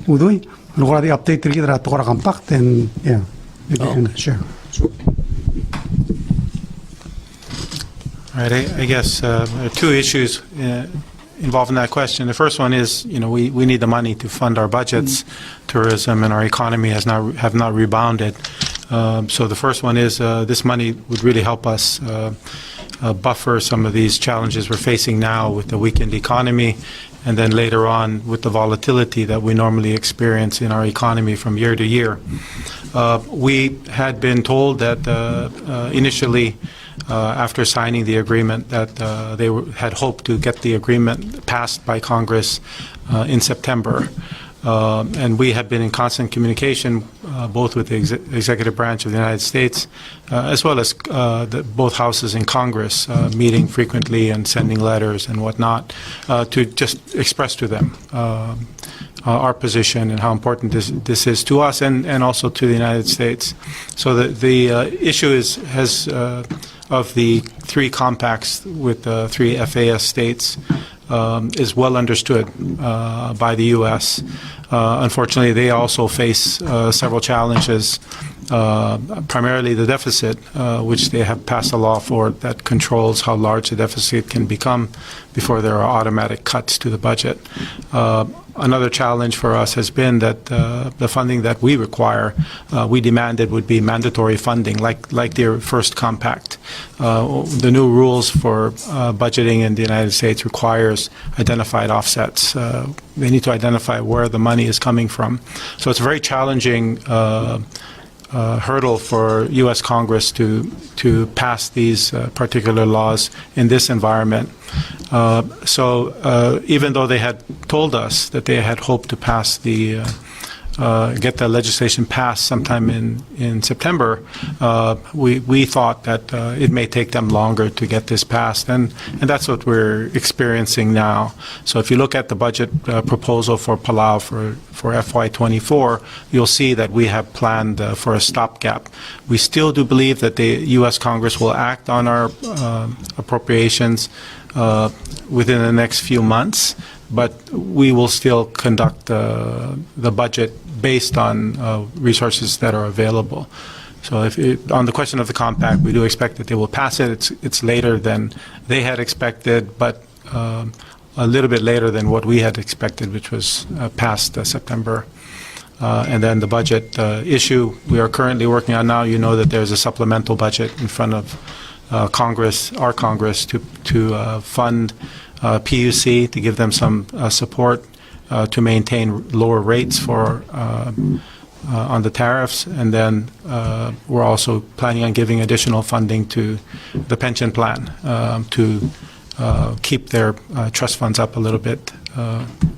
Udoy. Lugar di update rin kita to kara compact and yeah, maybe can share. All right, I guess there are two issues involved in that question. The first one is, we need the money to fund our budgets. Tourism and our economy have not rebounded. So the first one is this money would really help us buffer some of these challenges we're facing now with the weakened economy, and then later on with the volatility that we normally experience in our economy from year to year. We had been told that initially, after signing the agreement, that they had hoped to get the agreement passed by Congress in September. And we have been in constant communication both with the executive branch of the United States as well as both houses in Congress, meeting frequently and sending letters and whatnot to just express to them our position and how important this is to us and also to the United States. So the issue has of the three compacts with the three FAS states is well understood by the U.S. Unfortunately, they also face several challenges, primarily the deficit, which they have passed a law for that controls how large the deficit can become before there are automatic cuts to the budget. Another challenge for us has been that the funding that we require, we demanded would be mandatory funding, like their first compact. The new rules for budgeting in the United States requires identified offsets. They need to identify where the money is coming from. So it's a very challenging hurdle for U.S. Congress to pass these particular laws in this environment. So even though they had told us that they had hoped to pass get the legislation passed sometime in September, we thought that it may take them longer to get this passed, and that's what we're experiencing now. So if you look at the budget proposal for Palau for FY24, you'll see that we have planned for a stopgap. We still do believe that the U.S. Congress will act on our appropriations within the next few months, but we will still conduct the budget based on resources that are available. So on the question of the compact, we do expect that they will pass it. It's later than they had expected, but a little bit later than what we had expected, which was past September. And then the budget issue we are currently working on now, you know that there's a supplemental budget in front of Congress, our Congress, to fund PUC, to give them some support to maintain lower rates for on the tariffs, and then we're also planning on giving additional funding to the pension plan to keep their trust funds up a little bit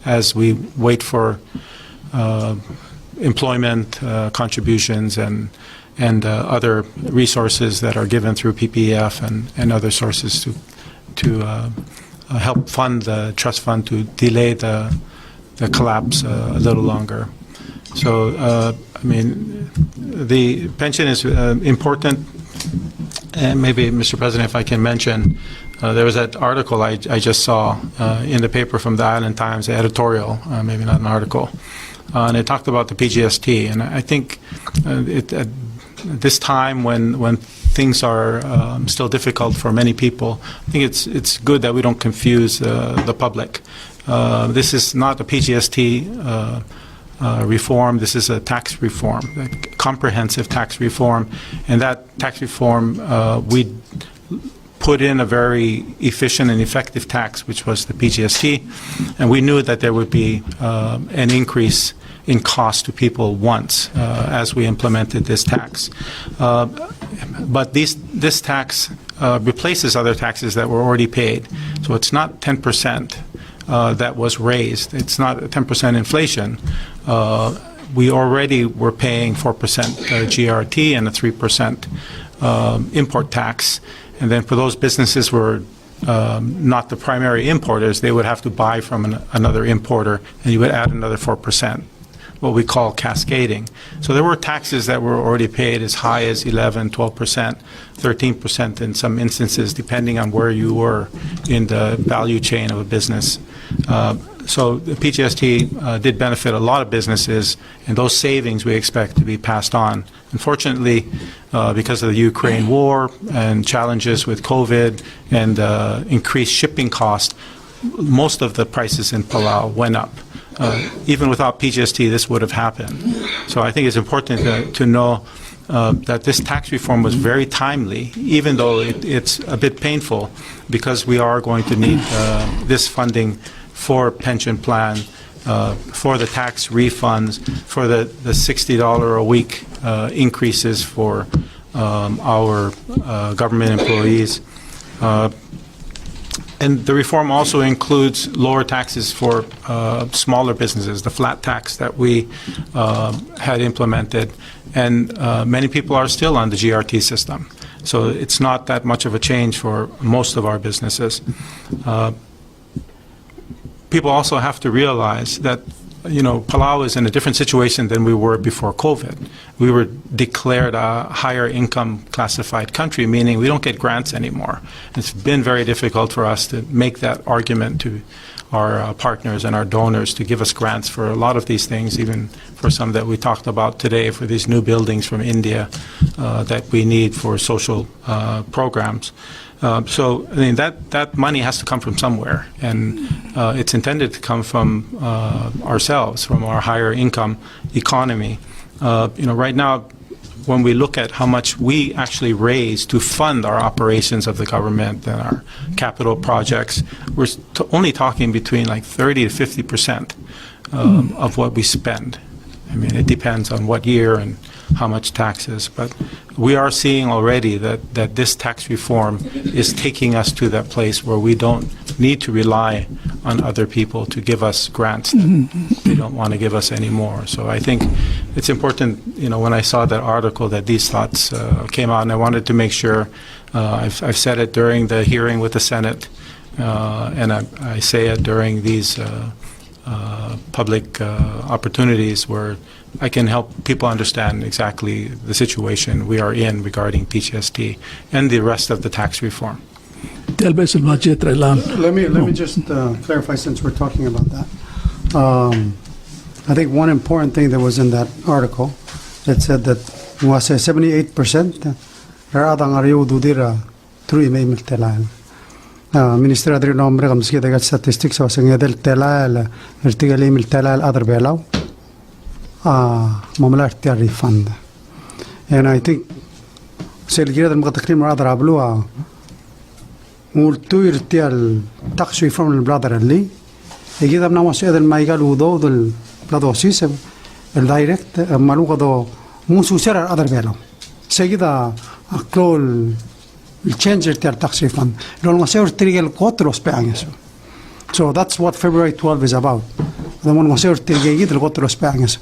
as we wait for employment contributions and other resources that are given through PPEF and other sources to help fund the trust fund to delay the collapse a little longer. So, I mean, the pension is important. And maybe, Mr. President, if I can mention, there was that article I just saw in the paper from the Island Times, the editorial, maybe not an article, and it talked about the PGST. And I think at this time when things are still difficult for many people, I think it's good that we don't confuse the public. This is not a PGST reform. This is a tax reform, a comprehensive tax reform. And that tax reform, we put in a very efficient and effective tax, which was the PGST. And we knew that there would be an increase in cost to people once as we implemented this tax. But this tax replaces other taxes that were already paid. So it's not 10%. that was raised. It's not a 10% inflation. We already were paying 4% GRT and a 3% import tax. And then for those businesses who were not the primary importers, they would have to buy from another importer, and you would add another 4%, what we call cascading. So there were taxes that were already paid as high as 11, 12%, 13% in some instances, depending on where you were in the value chain of a business. So the PGST did benefit a lot of businesses, and those savings we expect to be passed on. Unfortunately, because of the Ukraine war and challenges with COVID and increased shipping costs, most of the prices in Palau went up. Even without PGST, this would have happened. So I think it's important to know that this tax reform was very timely, even though it's a bit painful, because we are going to need this funding for pension plan, for the tax refunds, for the $60 a week increases for our government employees. And the reform also includes lower taxes for smaller businesses, the flat tax that we had implemented. And many people are still on the GRT system. So it's not that much of a change for most of our businesses. People also have to realize that, Palau is in a different situation than we were before COVID. We were declared a higher income classified country, meaning we don't get grants anymore. It's been very difficult for us to make that argument to our partners and our donors to give us grants for a lot of these things, even for some that we talked about today, for these new buildings from India that we need for social programs. So I mean that money has to come from somewhere, and it's intended to come from ourselves, from our higher income economy. Right now, when we look at how much we actually raise to fund our operations of the government and our capital projects, we're only talking between like 30 to 50% of what we spend. I mean, it depends on what year and how much taxes, but we are seeing already that this tax reform is taking us to that place where we don't need to rely on other people to give us grants that they don't want to give us anymore. So I think it's important, when I saw that article, that these thoughts came out, and I wanted to make sure, I've said it during the hearing with the Senate, and I say it during these public opportunities where I can help people understand exactly the situation we are in regarding PGST and the rest of the tax reform. Let me just clarify, since we're talking about that. I think one important thing that was in that article that said that 78% radang ariu dudira through email telal. Minister adri nombre kamski dagat statistics was ngedel telal vertical email telal other belau. Mamlartia refund. And I think Selgira the Makatakrim rather Ablua Multu irtial tax reform the brother Ali. They give them now was Eden Maigal Udo, the Plado system, el direct Malucado Mususera other bello. Seguida a clol will change their tax refund. It almost ever trigger quattros peanges. So that's what February 12 is about. The one was ever trigger the quattros peanges.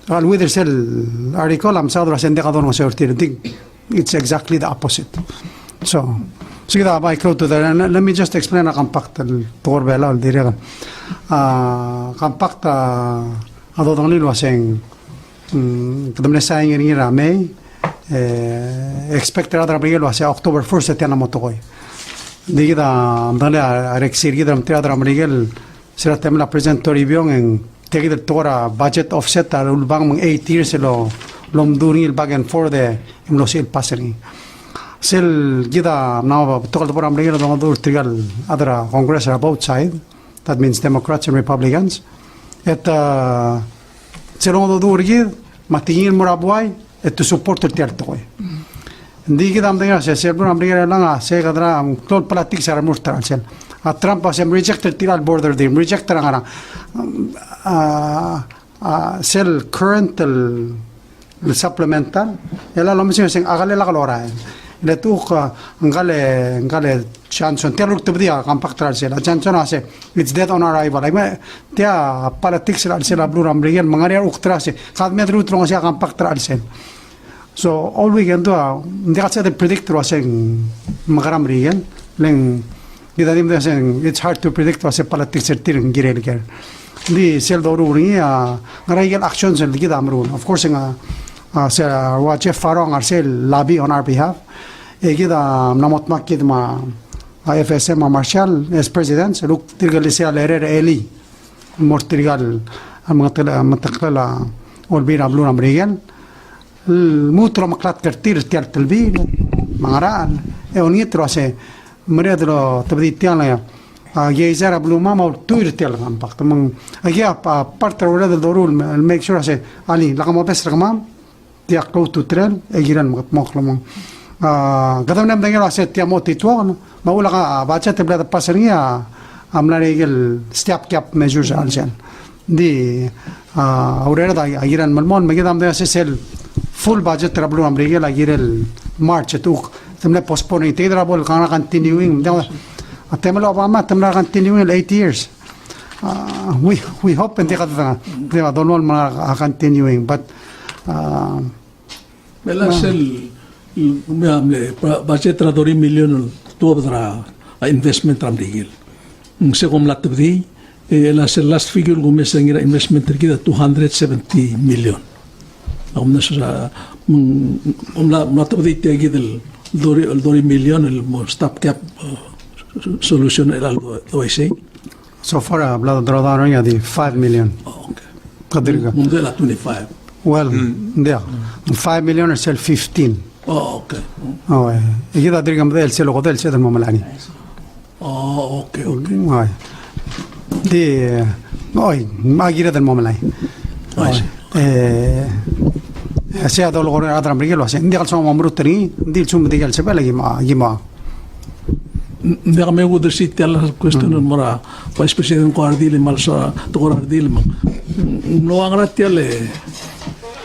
Well, with the article, I'm sorry, I think it's exactly the opposite. So I close to that. Let me just explain a compact Torbella al dire. Compact adodonil was saying, the saying in May, expect other Miguel was October 1st at Yanamotoi. Digida, Dale, Rexirgidam Teatro Miguel, Seratemla present to review and take the Torah budget offset ulbang 8 years lo lomduril back and forth the imlosil passing. Sel gida now total program regular do trigal other Congress are both side. That means Democrats and Republicans. At selondo do rigid matingil murabuay et to support the territory. Hindi gida am dinga se program regular lang se kadra tol politics are mustral sel. Trump was rejected tiral border dim rejected nga sel current supplemental ela lo mismo sing agale la kalora letuk ngale chanson teluk tbdia kampaktra sela chanson ase it's dead on arrival ay tia politics sela blue rambrigen mangari uktra se kad medru trong se kampaktra sel so all we can do ndia sa the predictor was magaram rigen leng gidadim de sen it's hard to predict was politics tir girel ger di sel doru ringi ngarigel actions el gidamru of course nga wa Jeff Farong arsel lobby on our behalf egida namot makid ma FSM Marshall as president luk tirgal sia lerer eli mortirgal matakala olbira blue amrigen mutro maklat kertir tiar telbi mangaran onitro se meredro tabdi tiala geizara blue mama tuir tial kampak tamang agia parte ora del dorul make sure se ali lakamo bes rakam tiak ko tu tren egiran mokhlomong gadam nam dengel ase tiamo tituan maula ka bacha tebla paseringa amla regel step cap measures aljan di aurera da agiran malmon megedam de ase sel full budget trablu amregel agirel march tuk temle postpone tidra bol kana continuing temle obama temle continuing 8 years we hope and they don't want continuing but Melasel budget ra 2 million tuobra investment ramdigil. Se kom latbdi la last figure gumesangira investment rikida 270 million. Amna sa latbdi tegidel 2 million el stopgap solution el algo oise. So far hablado drawdown ya di 5 million. Okay. Kadirga. Mundela 25. Well, yeah. 5 million or sell 15. Oh, okay. Oh, egida dirgam del selo godel sedel mamalani. Oh, okay, okay. Ay. Di oy, magira del mamalai. Sia dol gore adram brigelo ase. Ndi kalso mamrutri, ndi chum digal sebela gima. Ndeka me guder sit alla question mora vice president ko ardile malsa to ko ardile ma. No angratiale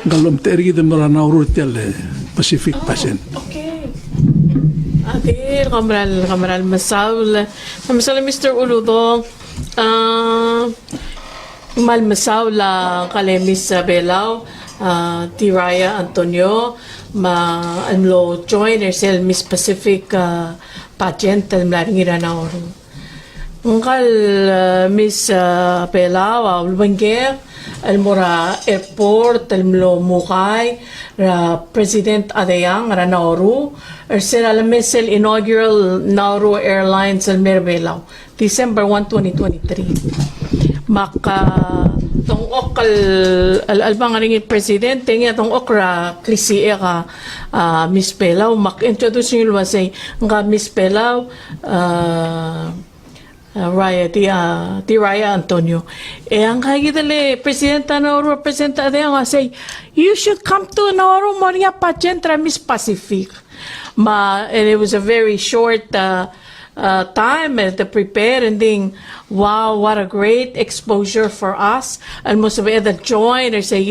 galom tergi de mora nauru tiale Pacific Pasen. Okay. Adir Kamral Masaul Mr. Uludong mal Masaul la Kalemis Belao Tiraya Antonio ma anlo join sel Miss Pacific pageant al mlaringira na oru. Ngal Miss Belao Ulbanger Almora Airport, Almlo Mukay, President Adayang, Nauru, Sir Alamesel inaugural Nauru Airlines Almerbelaw, December 1, 2023. Maka tong ok albang ringin presidente nga tong okra klisi ka Miss Belaw mak introduce niyo wasay nga Miss Belaw Raya Antonio. Ang kagitale Presidenta Nauru representa de nga say you should come to Nauru Moria Pacentra Miss Pacific. And it was a very short time to prepare and then wow, what a great exposure for us. Almost the join or say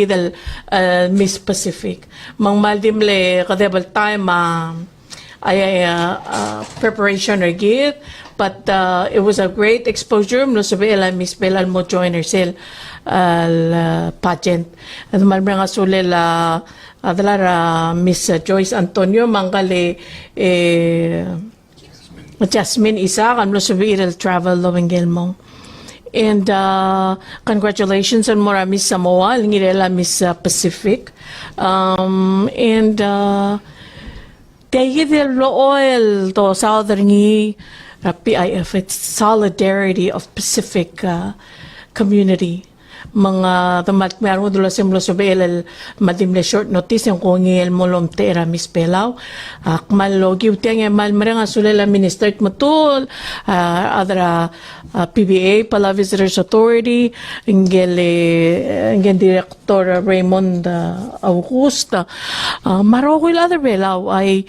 Miss Pacific. Mang maldimle kadebal time preparation or give. But it was a great exposure. No sabi Miss Bella mo join herself pageant. At malmang asule la adalara Miss Joyce Antonio mangale Jasmine Isa kan no sabi travel loving Gilmong. And congratulations on mora Miss Samoa ngirela Miss Pacific. And tayo lo oil to southern PIF, it's solidarity of Pacific community. Mga tamat meron mo dula simlo sobel madimle short notice yung kung ngel mo lomtera Miss Belaw akmal logi uteng mal mereng asulela minister matul adra PBA pala Visitors Authority ngel Director Raymond Augusta marokil other Belaw I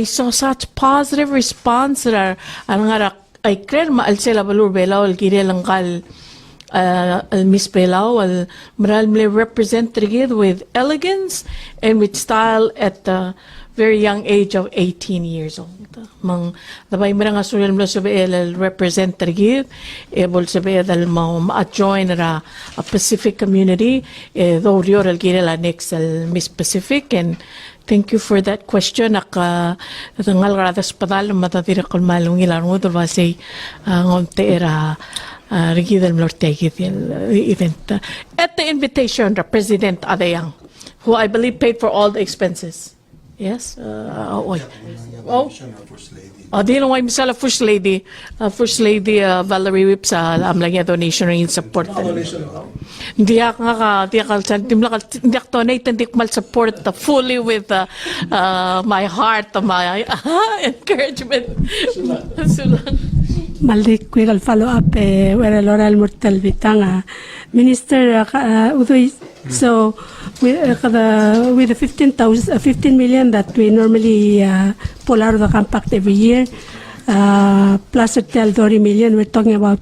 saw such positive response ra ang ngara ay krer maal sila balur Belaw al kirelang kal Miss Belaw maral represent with elegance and with style at very young age of 18 years old. Mang dabay mga sulil mo sa el represent tergir able sa el ma-join a Pacific community though rio el gire la next el Miss Pacific, and thank you for that question. Ngal gradas padal matadira kol malung ilarong ito ba say ngonte era rigidal mlortegi the event. At the invitation, the President Adayang, who I believe paid for all the expenses. Yes? Di lang misala First Lady. First Lady Valerie Whip sa amlagya donation rin support. Hindi ako donate, hindi ko support fully with my heart, my encouragement. Malik quick follow up where Laura Mortal Vitanga Minister Udoy. So with the 15 million that we normally pull out of the compact every year, plus a 30 million, we're talking about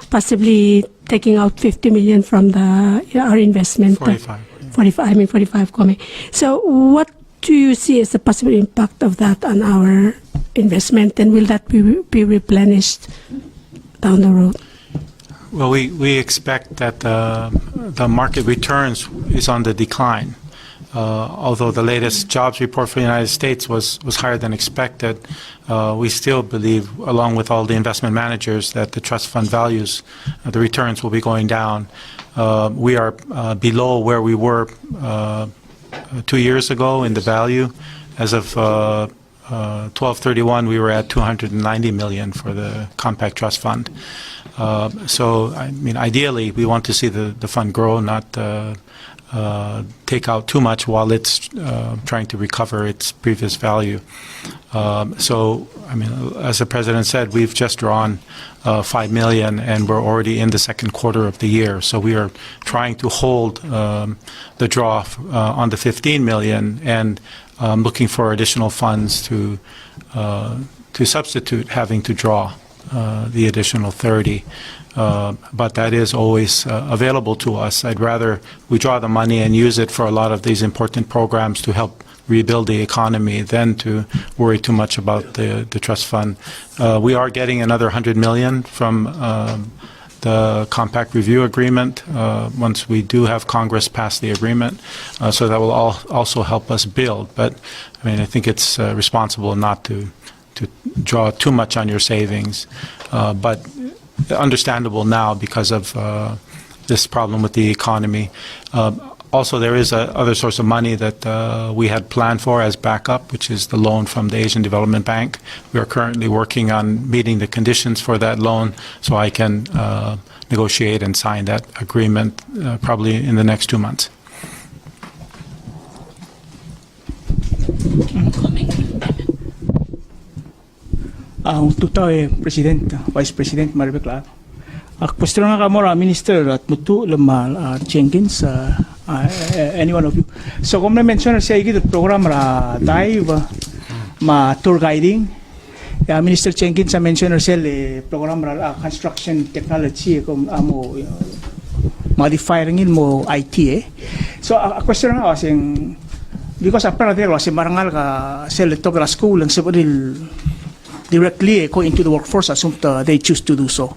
possibly taking out 50 million from our investment. 45 coming. So what do you see as the possible impact of that on our investment, and will that be replenished down the road? Well, we expect that the market returns is on the decline. Although the latest jobs report for the United States was higher than expected, we still believe, along with all the investment managers, that the trust fund values, the returns will be going down. We are below where we were 2 years ago in the value. As of 12/31, we were at 290 million for the compact trust fund. So, I mean, ideally, we want to see the fund grow, not take out too much while it's trying to recover its previous value. So, I mean, as the President said, we've just drawn 5 million, and we're already in the second quarter of the year. So we are trying to hold the draw on the 15 million and looking for additional funds to substitute having to draw the additional 30. But that is always available to us. I'd rather we draw the money and use it for a lot of these important programs to help rebuild the economy than to worry too much about the trust fund. We are getting another 100 million from the compact review agreement once we do have Congress pass the agreement. So that will also help us build. But I mean, I think it's responsible not to draw too much on your savings. But understandable now because of this problem with the economy. Also, there is other source of money that we had planned for as backup, which is the loan from the Asian Development Bank. We are currently working on meeting the conditions for that loan, so I can negotiate and sign that agreement probably in the next 2 months. Tutaw President, Vice President Maribel. Question nga kamora Minister at mutu lama Jenkins any one of you. So kung na-mention siya igit program ra dive ma tour guiding. Minister Jenkins sa mention siya program ra construction technology kung amo modifying mo IT So a question nga kasing because after there was marangal ka select to school ang separil directly go into the workforce as they choose to do so.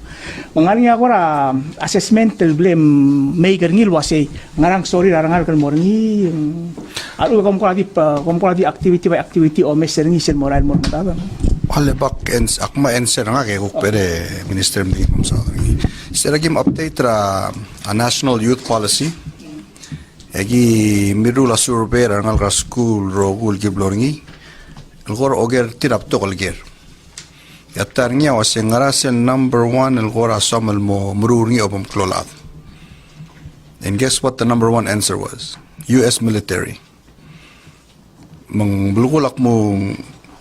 Mangaring ako ra assessment blame maker ngil wasi ngarang sorry rarangal kan morngi aru kom di activity by activity o meser ngi sen moral mo tabang. Wale bak ens akma enser nga kay pere minister mi sa seragim update ra a national youth policy egi mirula survey rangal ra school rogul giblorngi algor oger tirap to kolger yatarnya wasi ngarasen number 1 algor asamal mo mururngi obam klolat. And guess what the number 1 answer was? US military. Mang bulgulak mo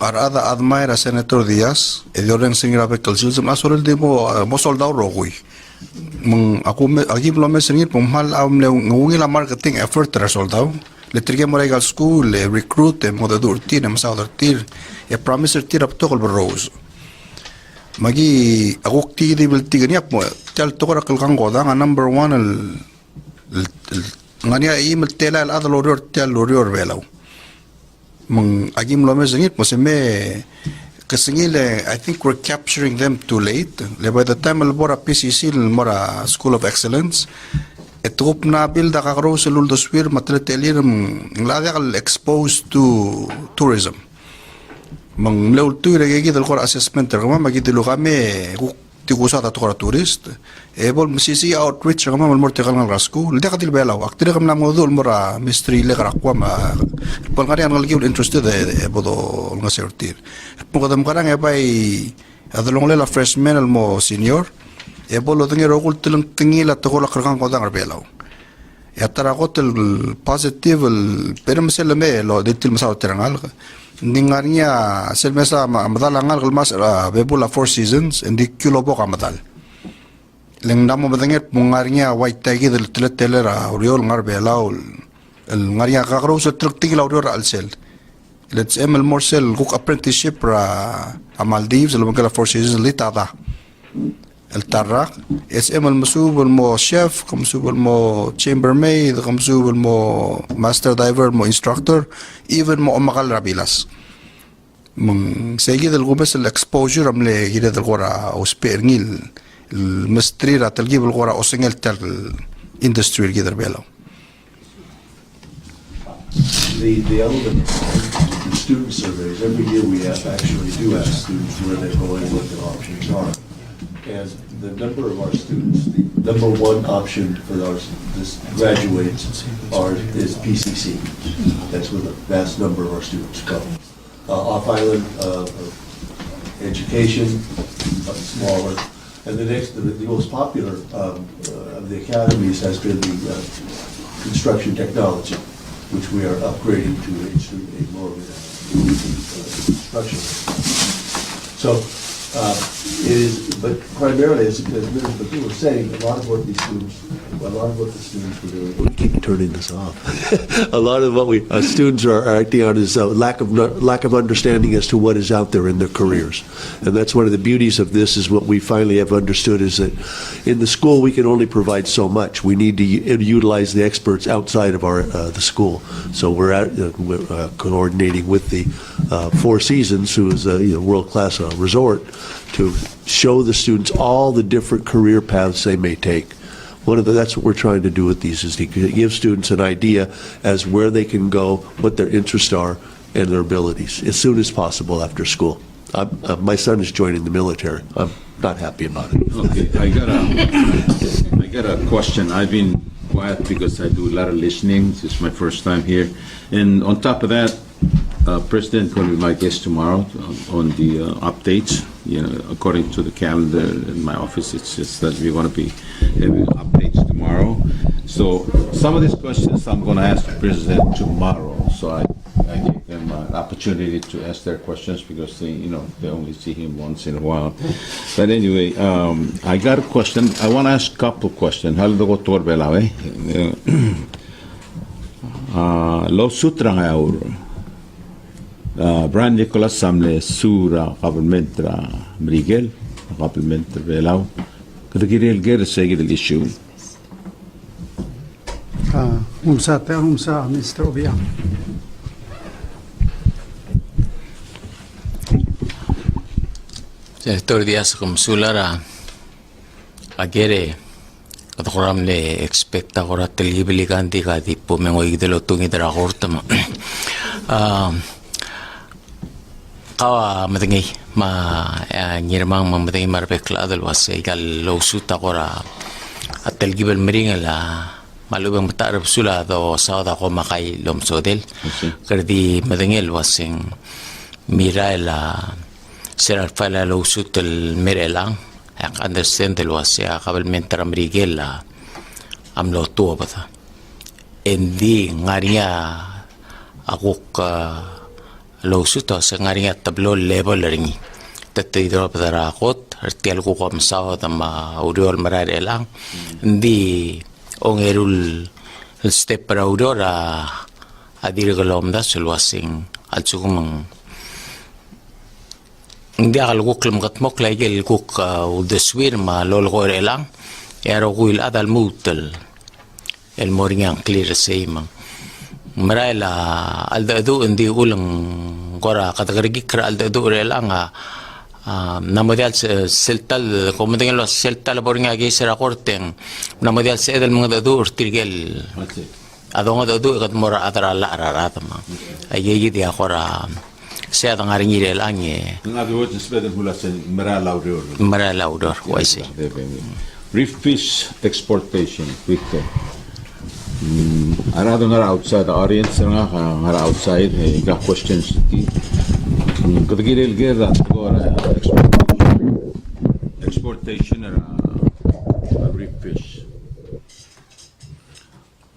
arada admaira Senator Diaz edoreng singrabe kalsilsam asorel de mo soldado rogoy. Mang ako agi blome singir pumhal amle ngungi la marketing effort tra soldado. Le trige mo regal school le recruit mo da durtir mo sa durtir e promiser tir up to kol rose. Magi ako ti di bil tigani mo tel to kal kango da number 1 al ngania email tela al adal orior tel orior velaw. Mang agim lo me zingit mo se me kasingile I think we're capturing them too late. Le by the time al bora PCC mora School of Excellence etrup na bilda ka karo sa luldo swir matletelir ngladal exposed to tourism. Mang leul tu regegi del kor assessment kama magitilo kami tigusa ta kor tourist ebol MCC outreach kama mal morte kal ngasku lida katil belaw aktire kam na modul mora mystery le karakwa ma polngari an galgi interested bodo ngasertir pukadam karang e bay adalong le la freshman al mo senior ebol odngi rogul tilang tingila to ko la karang ko dang belaw yatara ko tel positive pero mesel me lo ditil masaw tirangal ningarnya selmesa madalangal kalmas bebula 4 seasons and di kilobo kamadal leng namo badanget mungarnya white tagi del telera oriol ngar belaul el ngarnya kakro so truk tigla oriol alsel let's emel morsel cook apprenticeship ra a Maldives el bangala 4 seasons litada el tarrak es emel masub mo chef comme sub mo chambermaid comme sub mo master diver mo instructor even mo makal rabilas mong seguid el gubes el exposure amle gide del gora o sperngil el mastrira tal gibel gora o sengel tal industry gider belo the element of the student surveys every year we actually do ask students where they're going, what their options are. And the number of our students, the number one option for our graduates is PCC. That's where the vast number of our students go. Off-island education, smaller. And the most popular of the academies has been the construction technology, which we are upgrading to a more construction. So, it is, but primarily, as Mr. was saying, a lot of what the students were doing. We keep turning this off. A lot of what students are acting on is lack of understanding as to what is out there in their careers, and that's one of the beauties of this. Is what we finally have understood is that in the school we can only provide so much. We need to utilize the experts outside of the school. So we're coordinating with the Four Seasons, who is a world-class resort, to show the students all the different career paths they may take. That's what we're trying to do with these, is to give students an idea as where they can go, what their interests are, and their abilities as soon as possible after school. My son is joining the military. I'm not happy about it. Okay, I got a question. I've been quiet because I do a lot of listening. This is my first time here, and on top of that, President will be my guest tomorrow on the updates. According to the calendar in my office, it's just that we're going to be having updates tomorrow. So some of these questions I'm going to ask the President tomorrow. So I give them an opportunity to ask their questions because they only see him once in a while. But anyway, I got a question. I want to ask a couple questions. Lo sutra ngaur. Brian Nicholas samle sura kabelmentra Miguel kabelmentra belau kadagirel ger segid el issue Umsa Mr. Obia. Sector días como sulara agere katakoram le expecta gora telibili ganti ka tipo mengoy de lo tungi dra gortama kawa matingi ngirmang matingi marbekla dal wase gal lo suta gora atel gibel meringa la malubang matarab sula do sauda ko makai lom sodel kerdi matingel wasing mira la serar fala lo sutel mirela ak understand el wase akabel mentra mrigel la amlo to bata endi ngaria akuk lo suto sa ngaringa tablo level ringi tatidro para kot artial ko kam sao tama uriol marare lang hindi ongerul step para udora adir golomda sulwasing alsugumang hindi akal ko klamkat laigel ko udeswir ma lolgore lang ero kuil adal mutel el moringang clear say mang Marahil alda-adu hindi ulang kora katagarigi kara alda-adu lang namodial seltal komenting lo seltal boring agi sera korteng namodial se edel mga adu urtirgel adong adu kat mora atara la ararat ma ayi dia kora se adang aring ire lange In other words, it's better hula sa mara laudor waisi reef fish exportation, Victor. Arado nga outside the audience nga outside got questions Kutagiril gera exportation reef fish.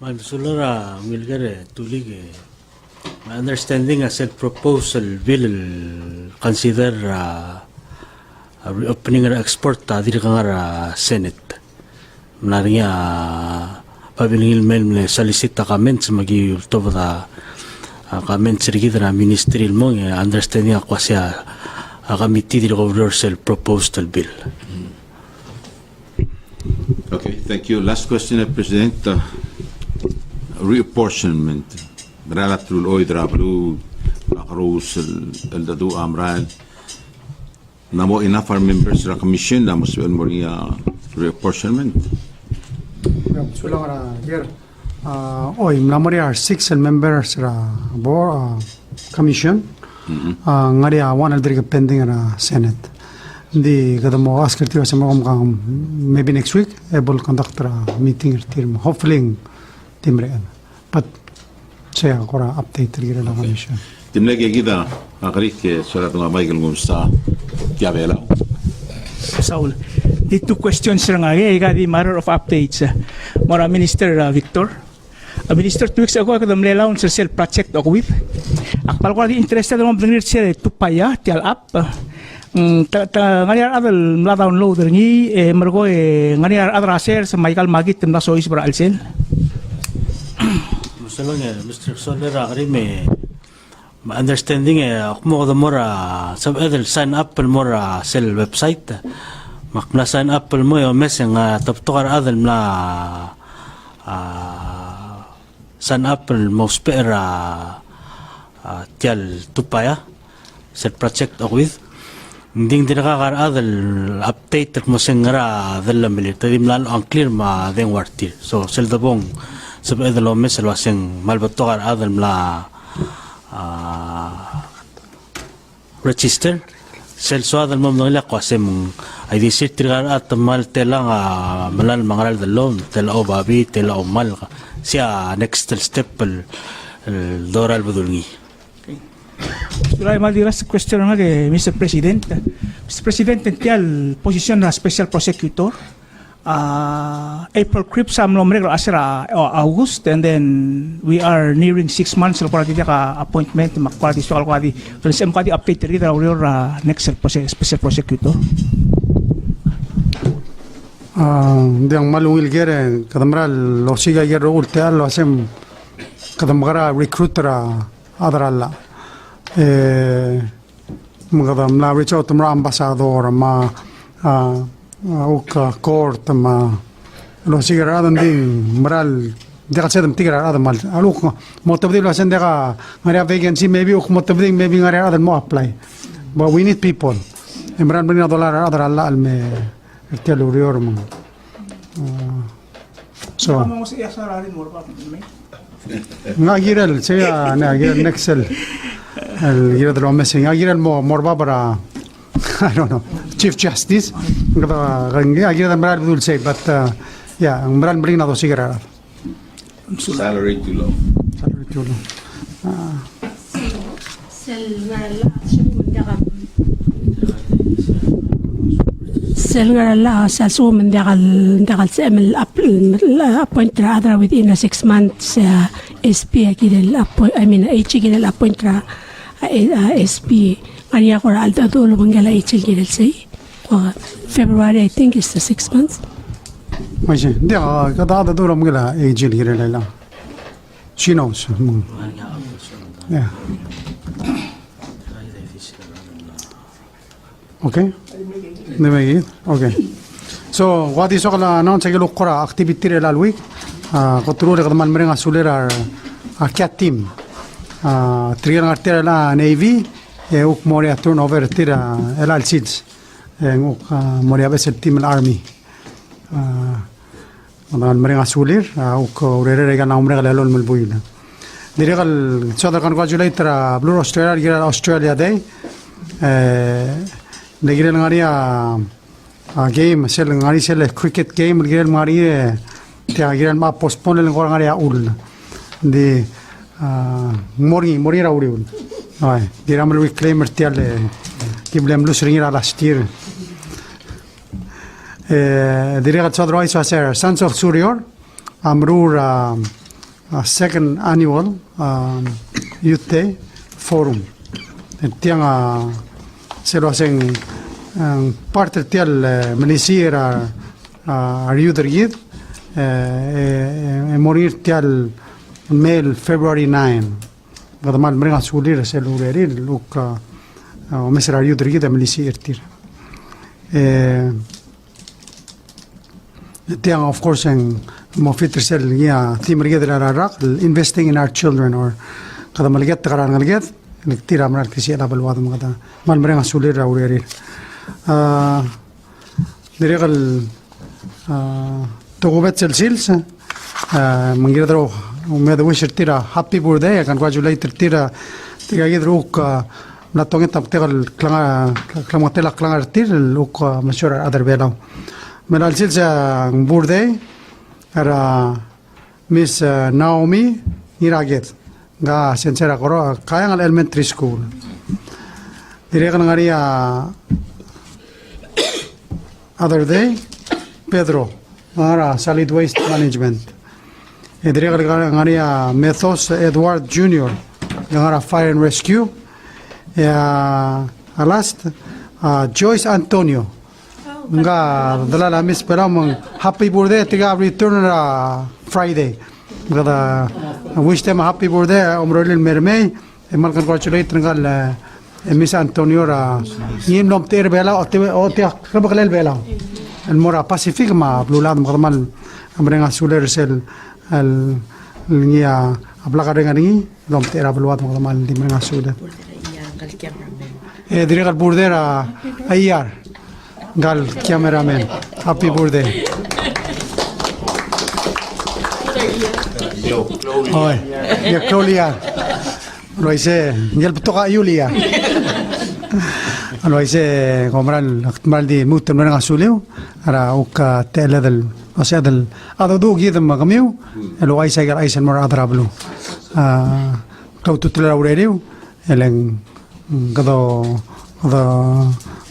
Man sulara milgare tulige. My understanding as a proposal will consider reopening ng export diri ka Senate. Naringa pabilingil men solicita comments magi to the comments rigid na ministry mo understanding ako siya committee diri controversial proposal bill. Okay, thank you. Last question, President. Reapportionment. Relatul oy drablu akrus el-dadu amran. Namo enough our members ra commission na mas moria reapportionment. Sulang ra here. Oy, namori are 6 members ra board commission. Ngari one aldri pending ra Senate. Hindi kada mo ask kirti sa mga maybe next week able conduct a meeting kirti mo. Hopefully team re. But saya kora update rin na commission. Timlegi gida akarik surat nga Michael Gumsta Kiabela. Saul, the two questions nga the matter of updates. Mora Minister Victor. Minister 2 weeks ago kadam lelaw sa self project ako with. Akpal ko di interested mo bringir siya tupaya tial up. Ngaliar adal mla-download ni margo ngaliar adraser sa Michael Magit na sois para alsel. Mr. Solera may understanding ako mo mora sab edel sign up mora sel website makna sign up mo yo mes nga taptokar adel mla sign up mo spera tial tupaya sel project ako with hindi nakakar adel update mo sengara adel milit tadim lalo ang clear ma deng wartir so sel dabong sab edel o mes waseng malbatokar adel mla register sel so adal mom nila kasi mong ay di sitrigar at mal telang malal mangaral the loan tela o babi tela o mal siya next step doral budulngi. Sulay madiras question nga kay Mr. President. Mr. President tial posisyon na special prosecutor April crip sa nombre asira August and then we are nearing 6 months para tita ka appointment makwadi so alkwadi so kwadi update ri next special prosecutor Hindi ang malungil gere kadamral lo siga gere ulte allo asem kadamgara recruiter adralla mga na reach out to ambassador ma uka court ma lo sigaradan din moral de ka sedem tigrada mal aluk mo tabdil asen de ka ngara vacancy maybe uk mo tabdil maybe ngara adan mo apply but we need people imran bin dollar adar alla al me telo rior mo so ngagiral saya ngagiral nexel el gira de lo messing ngagiral mo morba para I don't know, Chief Justice. Agira the Maral will say, but yeah, Maral bring na to sigara. Salary too low. Salary too low. Sel ngarala sa suman dakal sa ML appoint ra adra within 6 months SP kidel appoint I mean H kidel appoint ra SP Anya ko alta dolo mangala ichil gidel say February I think is the 6 months. Maji, dia kada dolo mangala ichil gidel la. She knows. Yeah. Okay. Nemegi. Okay. So what is all announce ke lokora activity re la week. Koturo re kadman merenga sulera cat team. Trigal ngartira la Navy, uk moria turnover tira elal seeds. Uk moria besel team el Army. Mga mereka sulir, uk urere regal na umrega lelol melbuila. Dirigal so that congratulate Blue Australia, gira Australia Day. Negire ngaria game sel ngari sel cricket game gira ngari gira ma postpone le ngaria ul. Di mori ra ul. Ai, gira mer reclaimer tial kiblem lu sringira last year. Dirigal so the Sons of Surior amrur second annual Youth Day Forum. Tiang seloseng parte tial menisira Youth Youth morir tial mail February 9. Gadamal meringa sulir selureri luk mesra Youth Youth menisir tir. Tiang of course mofit sel ya theme riged rarak investing in our children or kada malget tagaran malget niktira amrar kisi ala balwad magada mal mrenga sulir raureri dirigal togobet sel sils mangidro umed wish tira happy birthday I congratulate tira tiga gidruk la tonget taptegal klamotela klangar tir luk mashura other belaw menal sils birthday era Miss Naomi Iraget ga sensera koro kayang elementary school direkan ngaria other day Pedro ngara solid waste management direkan ngaria Methos Edward Jr. ngara fire and rescue last Joyce Antonio nga dalala miss pelam happy birthday tiga return Friday gada wish them happy birthday umrolil mermey mal congratulate ngal miss Antonio ra yim nom ter bela o te krabakal bela el mora pacific ma blulad magmal amrenga suler sel al nia ablaga ngani nom ter blulad magmal dimrenga suler dirigal burdera ayar gal cameraman happy birthday Oi ya Claudia lo hice ya el toca Julia lo hice comprar mal di mucho no asuleo ara uka tele del o sea del ado gid magamiu lo hice gal hice mar adrablu clau tutela aurelio elen gado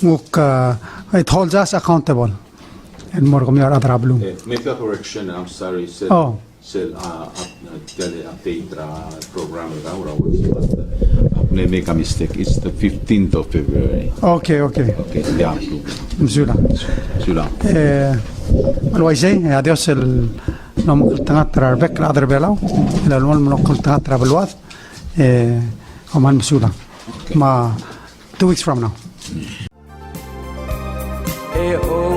uka it holds us accountable and more coming out of blue. Make a correction, I'm sorry. Oh. Tele update program make a mistake. It's the 15th of February. Okay. Yeah. Mzula. Lo hice, adiós el no tangatra back la other belao. El almol no tangatra belwad. Oman mzula. Ma 2 weeks from now. Oh